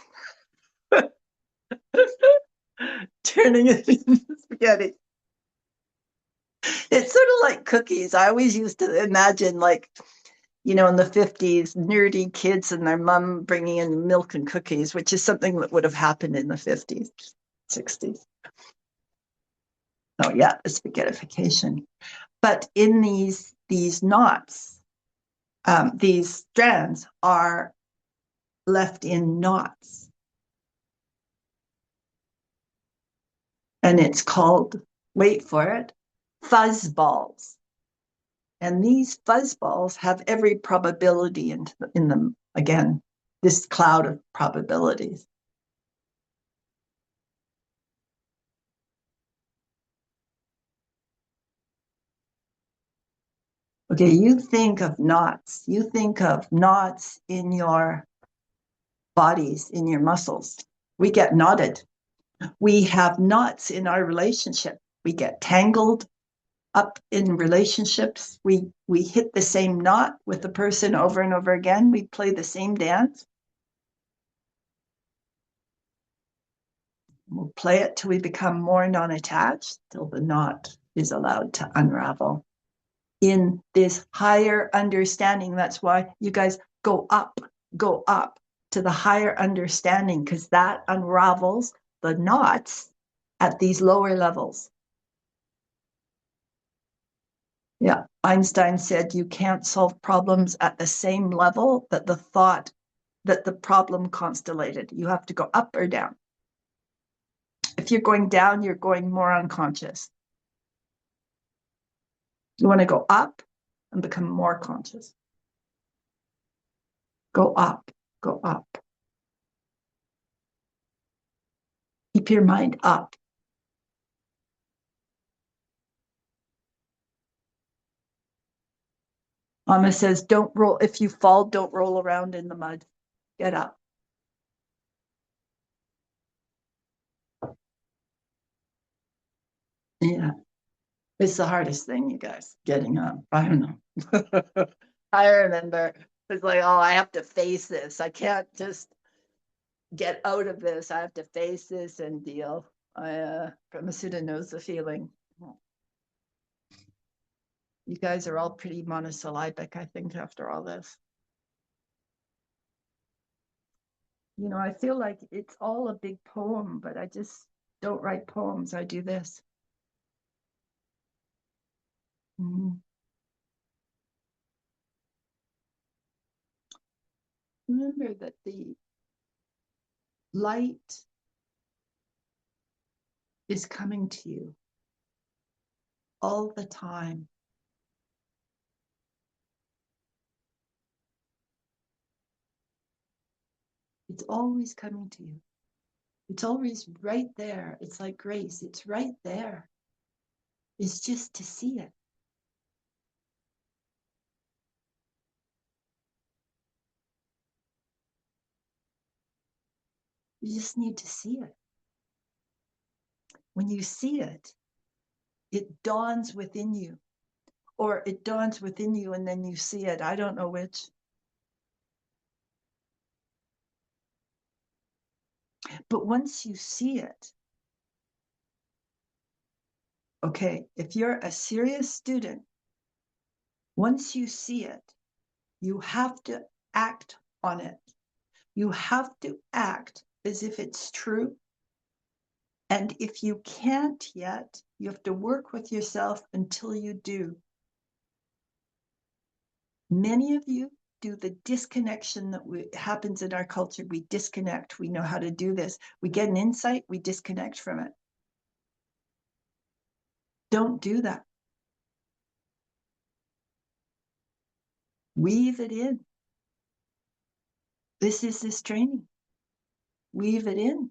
Turning it into spaghetti. It's sort of like cookies. I always used to imagine, like, in the 50s, nerdy kids and their mom bringing in milk and cookies, which is something that would have happened in the 50s, 60s. Oh yeah, the spaghettification. But in these knots, these strands are left in knots. And it's called, wait for it, fuzz balls. And these fuzz balls have every probability in them. Again, this cloud of probabilities. Okay, you think of knots. You think of knots in your bodies, in your muscles. We get knotted. We have knots in our relationship. We get tangled up in relationships. We hit the same knot with the person over and over again. We play the same dance. We'll play it till we become more non-attached, till the knot is allowed to unravel. In this higher understanding, that's why you guys go up to the higher understanding, because that unravels the knots at these lower levels. Yeah, Einstein said you can't solve problems at the same level that the thought that the problem constellated. You have to go up or down. If you're going down, you're going more unconscious. You want to go up and become more conscious. Go up, go up. Keep your mind up. Amma says, don't roll. If you fall, don't roll around in the mud. Get up. Yeah. It's the hardest thing, you guys, getting up. I don't know. I remember it's like, oh, I have to face this. I can't just get out of this. I have to face this and deal. Premasudha knows the feeling. You guys are all pretty monosyllabic, I think, after all this. You know, I feel like it's all a big poem, but I just don't write poems. I do this. Mm-hmm. Remember that the light is coming to you all the time. It's always coming to you. It's always right there. It's like grace. It's right there. It's just to see it. You just need to see it. When you see it, it dawns within you. Or it dawns within you and then you see it. I don't know which. But once you see it, okay, if you're a serious student, once you see it, you have to act on it. You have to act as if it's true. And if you can't yet, you have to work with yourself until you do. Many of you do the disconnection that happens in our culture. We disconnect. We know how to do this. We get an insight, we disconnect from it. Don't do that. Weave it in. This is this training. Weave it in.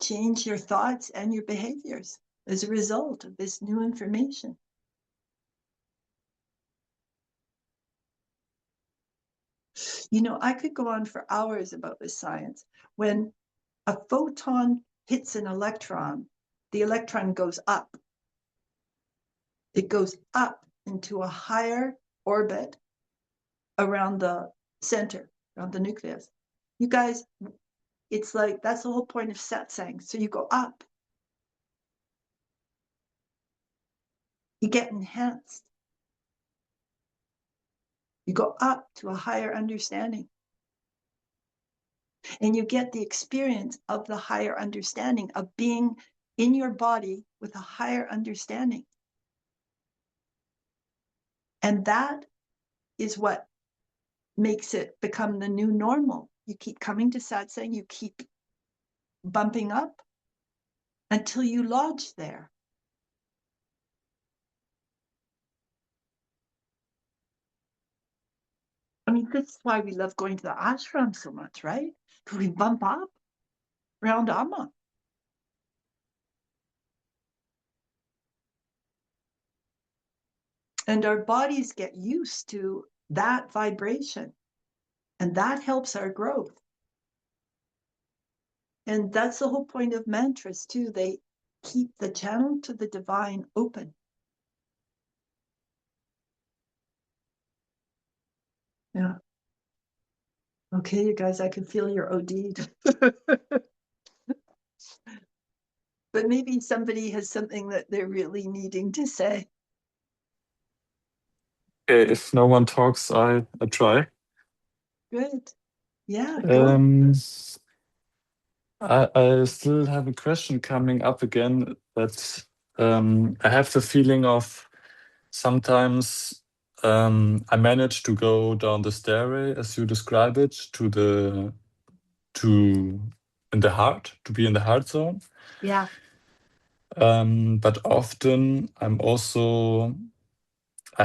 Change your thoughts and your behaviors as a result of this new information. You know, I could go on for hours about this science. When a photon hits an electron, the electron goes up. It goes up into a higher orbit around the center, around the nucleus. You guys, it's like, that's the whole point of satsang. So you go up. You get enhanced. You go up to a higher understanding. And you get the experience of the higher understanding of being in your body with a higher understanding. And that is what makes it become the new normal. You keep coming to satsang, you keep bumping up until you lodge there. I mean, this is why we love going to the ashram so much, right? Because we bump up around Amma. And our bodies get used to that vibration. And that helps our growth. And that's the whole point of mantras, too. They keep the channel to the divine open. Yeah. Okay, you guys, I can feel you're OD'd. But maybe somebody has something that they're really needing to say. Okay, if no one talks, I try. Good. Yeah, go. I still have a question coming up again that I have the feeling of sometimes I manage to go down the stairway as you describe it to in the heart, to be in the heart zone. Yeah. But often I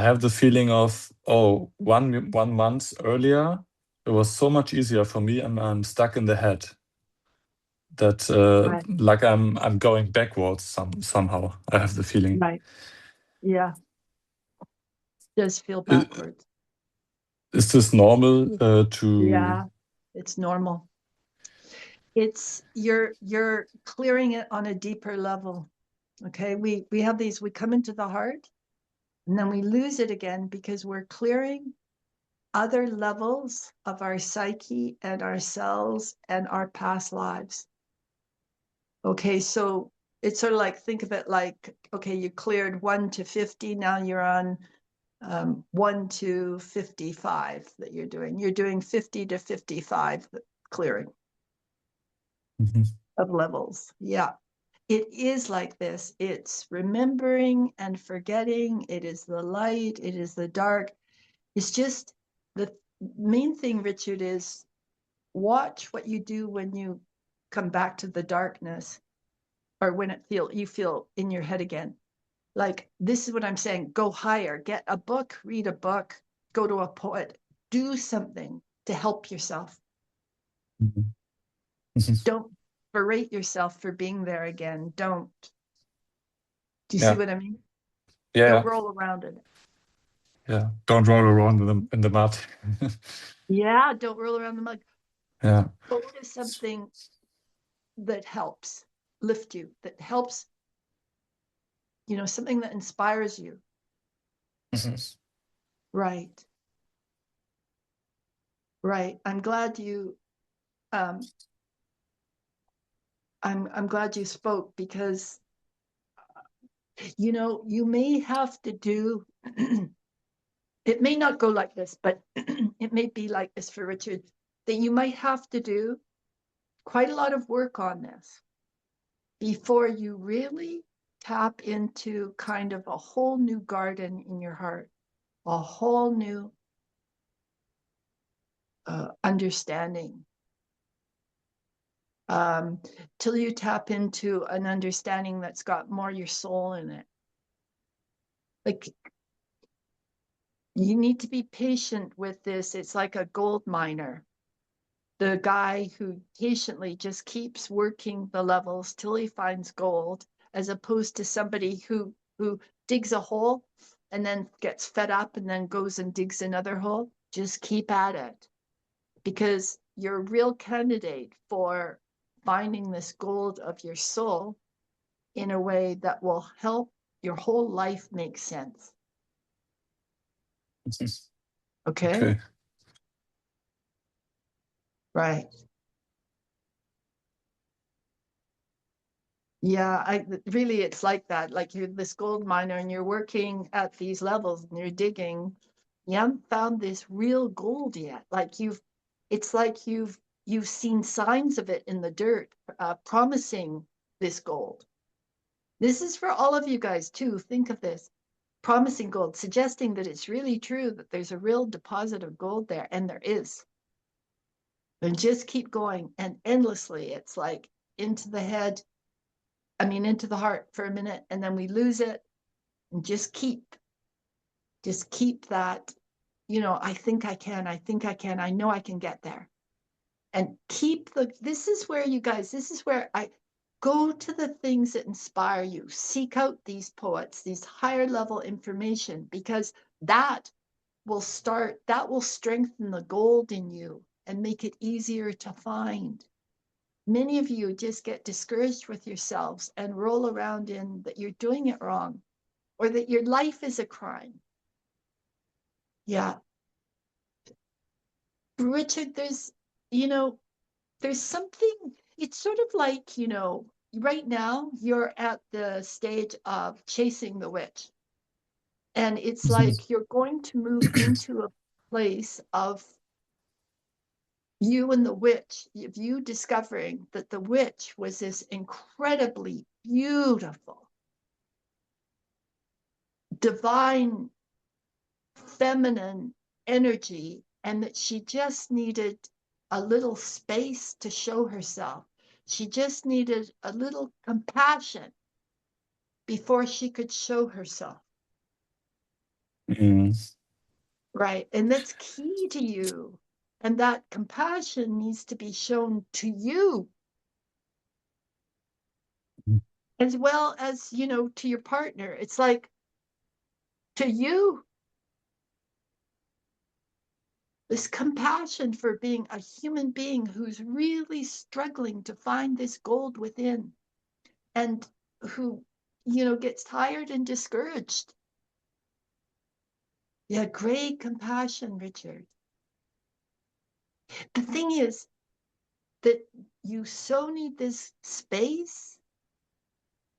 have the feeling of, oh, one month earlier, it was so much easier for me and I'm stuck in the head that Right. like I'm going backwards somehow. I have the feeling. Right. Yeah. Does feel I- backwards. Is this normal to? Yeah. It's normal. It's you're clearing it on a deeper level. Okay. We have these, we come into the heart and then we lose it again because we're clearing other levels of our psyche and our cells and our past lives. Okay, so it's sort of like, think of it like, okay, you cleared 1 to 50, now you're on 1 to 55 that you're doing. You're doing 50 to 55 clearing Mhm. of levels. Yeah. It is like this. It's remembering and forgetting. It is the light. It is the dark. It's just the main thing, Richard, is watch what you do when you come back to the darkness or when you feel in your head again. Like, this is what I'm saying. Go higher, get a book, read a book, go to a poet, do something to help yourself. Mhm. Mhm. Don't berate yourself for being there again. Don't. Do you see Yeah, what I mean? Don't yeah, roll around in it. yeah. Don't roll around in the mud. Yeah, don't roll around the mud. Yeah. Go to something that helps lift you, that helps, something that inspires you. Mhm. Right. Right. I'm glad you um I'm glad you spoke because you may have to do it may not go like this, but it may be like this for Richard, that you might have to do quite a lot of work on this before you really tap into kind of a whole new garden in your heart, a whole new understanding. Till you tap into an understanding that's got more your soul in it. Like, you need to be patient with this. It's like a gold miner, the guy who patiently just keeps working the levels till he finds gold, as opposed to somebody who digs a hole and then gets fed up and then goes and digs another hole. Just keep at it, because you're a real candidate for finding this gold of your soul in a way that will help your whole life make sense. Mhm. Okay? Okay. Right. Yeah, really, it's like that. Like, you're this gold miner and you're working at these levels and you're digging. You haven't found this real gold yet. It's like you've seen signs of it in the dirt, promising this gold. This is for all of you guys too. Think of this. promising gold, suggesting that it's really true that there's a real deposit of gold there, and there is. And just keep going, and endlessly. It's like into the head, into the heart for a minute, and then we lose it, and just keep that, I think I can, I know I can get there. And this is where I go to the things that inspire you. Seek out these poets, these higher level information, because that will strengthen the gold in you and make it easier to find. Many of you just get discouraged with yourselves and roll around in that you're doing it wrong, or that your life is a crime. Yeah. Richard, there's something, it's sort of like, right now you're at the stage of chasing the witch. And it's like you're going to move into a place of you and the witch, of you discovering that the witch was this incredibly beautiful, divine, feminine energy, and that she just needed a little space to show herself. She just needed a little compassion before she could show herself. Mm. Right. And that's key to you. And that compassion needs to be shown to you, as well as, to your partner. It's like, to you, this compassion for being a human being who's really struggling to find this gold within, and who, gets tired and discouraged. Yeah, great compassion, Richard. The thing is that you so need this space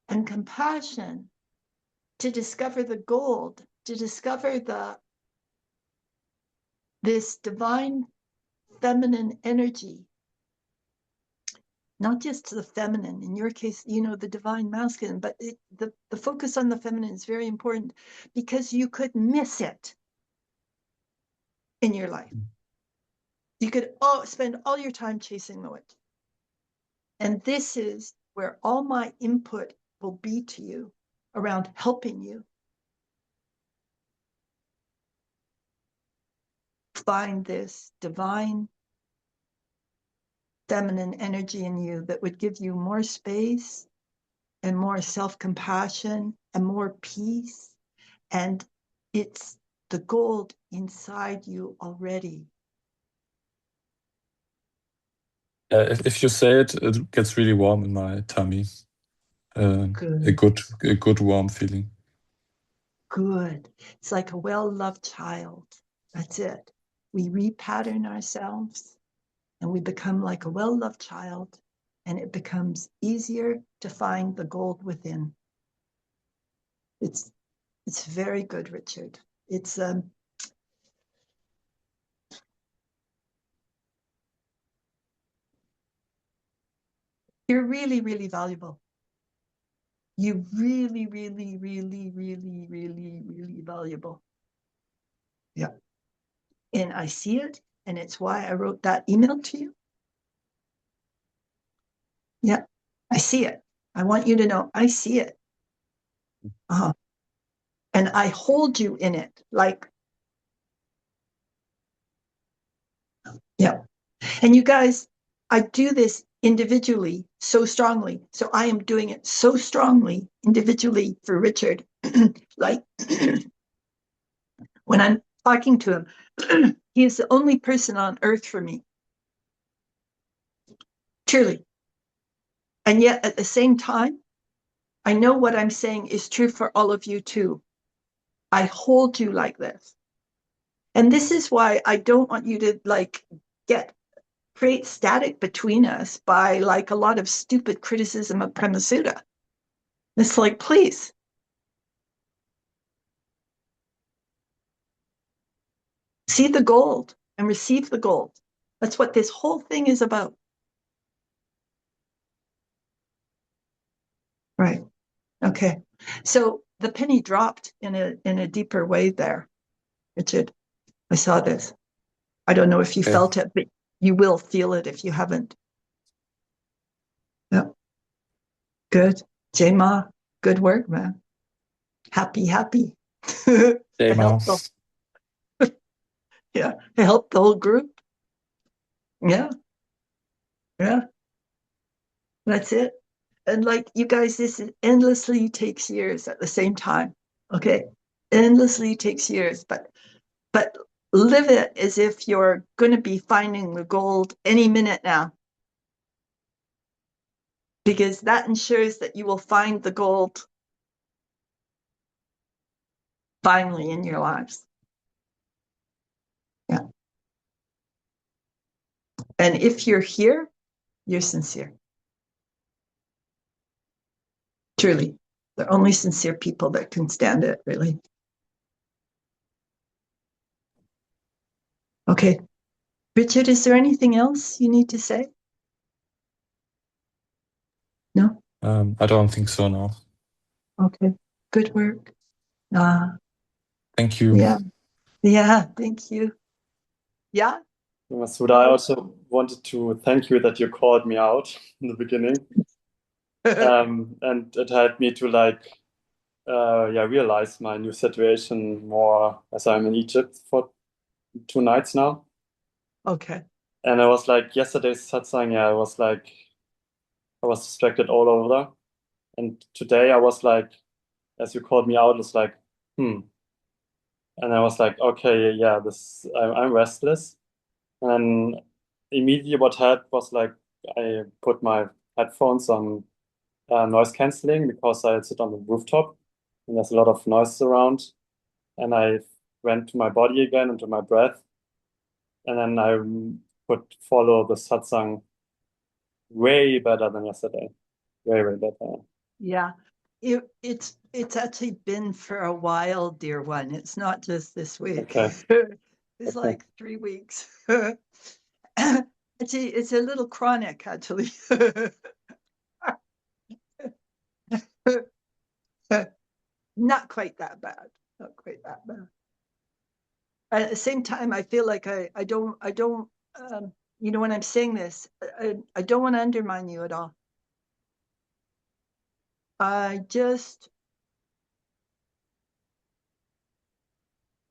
and compassion to discover the gold, to discover this divine feminine energy. Not just the feminine, in your case, the divine masculine, but the focus on the feminine is very important, because you could miss it in your life. You could spend all your time chasing the witch. And this is where all my input will be to you around helping you find this divine feminine energy in you that would give you more space and more self-compassion and more peace. And it's the gold inside you already. If you say it, it gets really warm in my tummy. A good warm feeling. Good. It's like a well-loved child. That's it. We repattern ourselves and we become like a well-loved child, and it becomes easier to find the gold within. It's very good, Richard. You're really, really valuable. You really, really, really, really, really, really valuable. Yeah. And I see it, and it's why I wrote that email to you. Yeah, I see it. I want you to know I see it. And I hold you in it. Yeah. And you guys, I do this individually so strongly. So I am doing it so strongly individually for Richard. Like when I'm talking to him, he is the only person on earth for me. Truly. And yet at the same time, I know what I'm saying is true for all of you too. I hold you like this. And this is why I don't want you to create static between us by a lot of stupid criticism of Premasudha. It's like, please. See the gold and receive the gold. That's what this whole thing is about. Right. Okay. So the penny dropped in a deeper way there, Richard. I saw this. I don't know if you felt it, but you will feel it if you haven't. Yeah. Good. J-Ma, good work, man. Happy. I helped I helped the whole group. Yeah. That's it. And like you guys, this endlessly takes years at the same time. Okay. Endlessly takes years, but live it as if you're going to be finding the gold any minute now. Because that ensures that you will find the gold finally in your lives. Yeah. And if you're here, you're sincere. Truly. They're only sincere people that can stand it, really. Okay. Richard, is there anything else you need to say? No? I don't think so, no. Okay. Good work. Thank you. Yeah, thank you. Yeah? Premasudha, I also wanted to thank you that you called me out in the beginning. And it helped me to realize my new situation more as I'm in Egypt for 2 nights now. Okay. And I was like, yesterday's satsang, I was distracted all over. And today I was like, as you called me out, it's like, And I was like, okay, yeah, I'm restless. And immediately what helped was like, I put my headphones on noise canceling because I sit on the rooftop and there's a lot of noise around. And I went to my body again and to my breath. And then I could follow the satsang way better than yesterday. Way better. Yeah. It's actually been for a while, dear one. It's not just this week. Okay. It's like 3 weeks. It's a little chronic, actually. Not quite that bad. Not quite that bad. At the same time, I feel like I don't, when I'm saying this, I don't want to undermine you at all. I just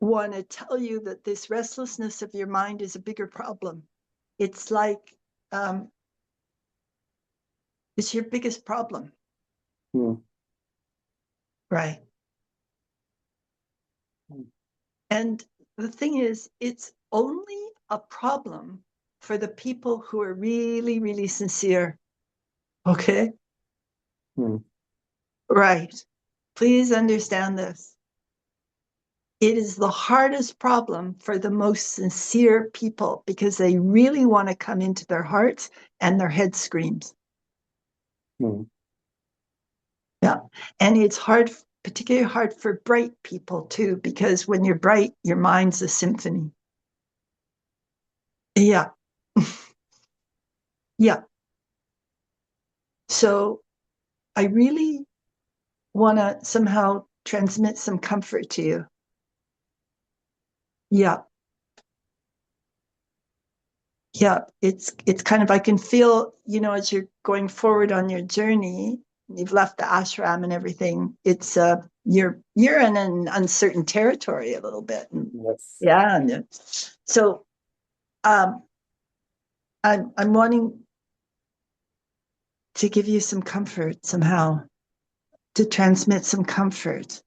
want to tell you that this restlessness of your mind is a bigger problem. It's like, it's your biggest problem. Right. And the thing is, it's only a problem for the people who are really, really sincere. Okay? Right. Please understand this. It is the hardest problem for the most sincere people because they really want to come into their hearts and their head screams. Yeah. And it's hard, particularly hard for bright people too, because when you're bright, your mind's a symphony. Yeah. Yeah. So I really want to somehow transmit some comfort to you. Yeah. Yeah, it's kind of, I can feel, as you're going forward on your journey, you've left the ashram and everything, it's you're in an uncertain territory a little bit. Yes. Yeah. And so I'm wanting to give you some comfort somehow, to transmit some comfort.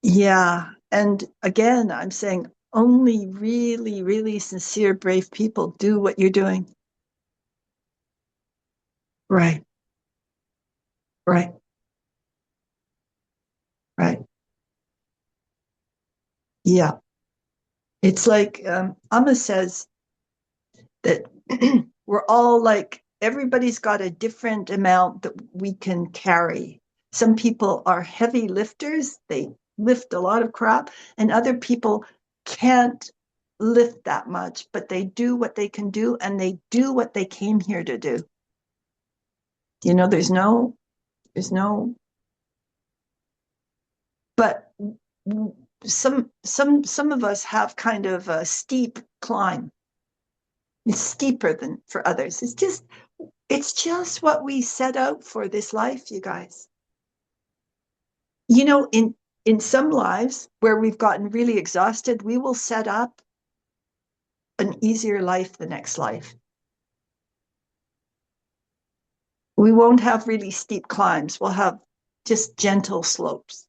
Yeah. And again, I'm saying only really, really sincere, brave people do what you're doing. Right. Right. Right. Yeah. It's like Amma says that we're all like, everybody's got a different amount that we can carry. Some people are heavy lifters. They lift a lot of crap, and other people can't lift that much, but they do what they can do, and they do what they came here to do. There's no There's no, but some of us have kind of a steep climb. It's steeper than for others. It's just what we set out for this life, you guys. You know, in some lives where we've gotten really exhausted, we will set up an easier life the next life. We won't have really steep climbs. We'll have just gentle slopes.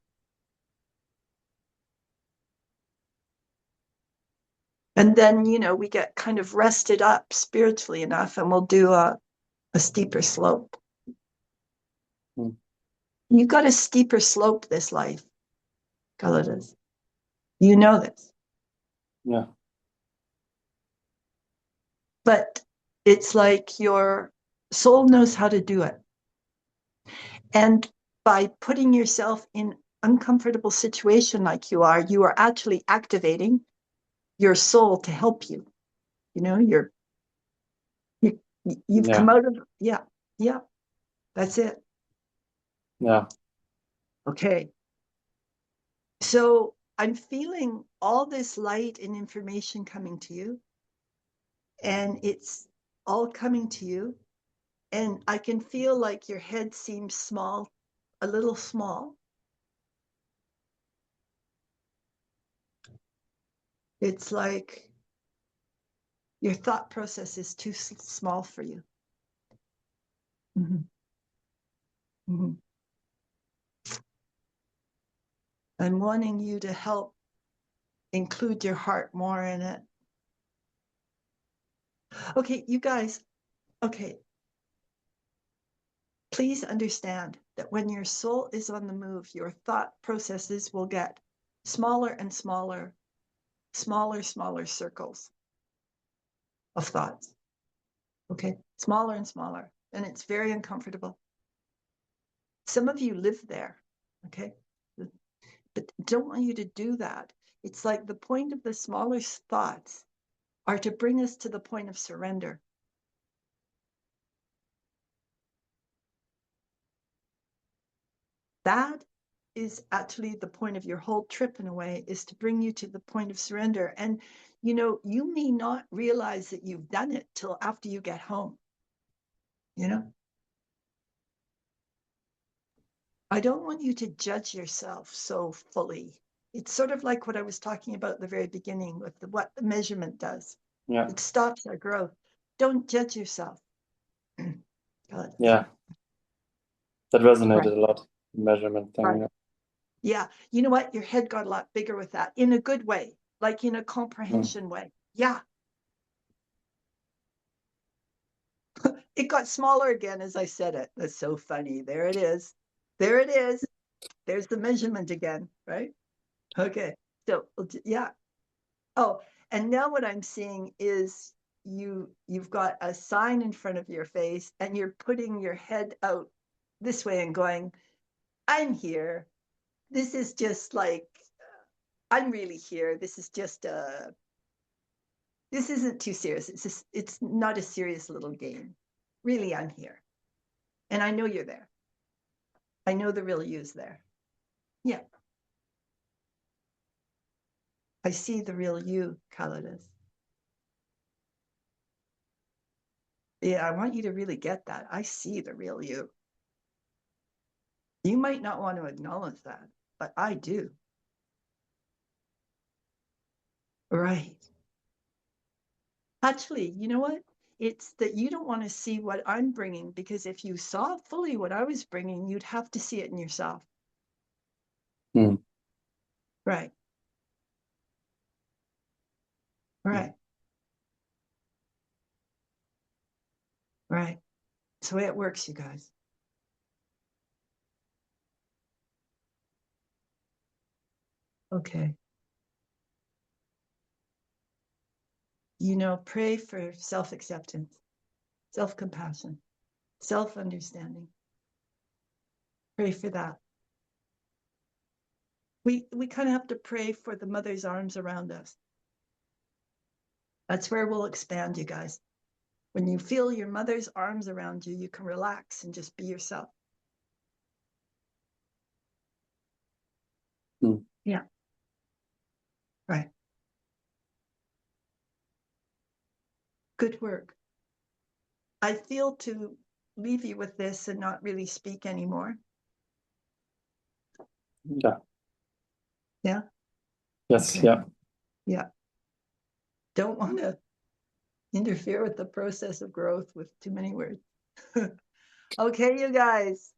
And then, you know, we get kind of rested up spiritually enough and we'll do a steeper slope. Mm. You've got a steeper slope this life, Kaladas. You know this. Yeah. But it's like your soul knows how to do it. And by putting yourself in uncomfortable situation like you are actually activating your soul to help you. You know, you've Yeah. come out of, yeah, that's it. Yeah. Okay. So I'm feeling all this light and information coming to you, and it's all coming to you. And I can feel like your head seems small, a little small. It's like your thought process is too small for you. Mm-hmm. Mm-hmm. I'm wanting you to help include your heart more in it. Okay, you guys, okay. Please understand that when your soul is on the move, your thought processes will get smaller and smaller, smaller circles of thoughts. Okay, smaller and smaller, and it's very uncomfortable. Some of you live there, okay? But don't want you to do that. It's like the point of the smaller thoughts are to bring us to the point of surrender. That is actually the point of your whole trip in a way, is to bring you to the point of surrender. And, you know, you may not realize that you've done it till after you get home, you know? I don't want you to judge yourself so fully. It's sort of like what I was talking about at the very beginning with what the measurement does. Yeah. It stops our growth. Don't judge yourself. Yeah. That resonated Right. a lot. Measurement thing. Right. Yeah. Yeah. You know what? Your head got a lot bigger with that in a good way, like in a comprehension way. Yeah. It got smaller again as I said it. That's so funny. There it is. There it is. There's the measurement again, right? Okay. So, yeah. Oh, and now what I'm seeing is you've got a sign in front of your face and you're putting your head out this way and going, I'm here. This is just like, I'm really here. This is just this isn't too serious. It's not a serious little game. Really, I'm here. And I know you're there. I know the real you's there. Yeah. I see the real you, Kaladas. Yeah, I want you to really get that. I see the real you. You might not want to acknowledge that, but I do. Right. Actually, you know what? It's that you don't want to see what I'm bringing, because if you saw fully what I was bringing, you'd have to see it in yourself. Hmm. Right. Right. Right. That's the way it works, you guys. Okay. You know, pray for self-acceptance, self-compassion, self-understanding. Pray for that. We kind of have to pray for the mother's arms around us. That's where we'll expand, you guys. When you feel your mother's arms around you, you can relax and just be yourself. Yeah. Right. Good work. I feel to leave you with this and not really speak anymore. Yeah. Yeah. Yes. Okay. Yeah. Yeah. Don't want to interfere with the process of growth with too many words. Okay, you guys.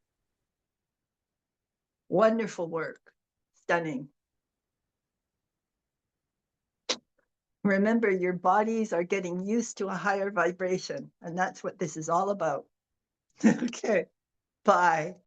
Wonderful work. Stunning. Remember, your bodies are getting used to a higher vibration, and that's what this is all about. Okay. Bye.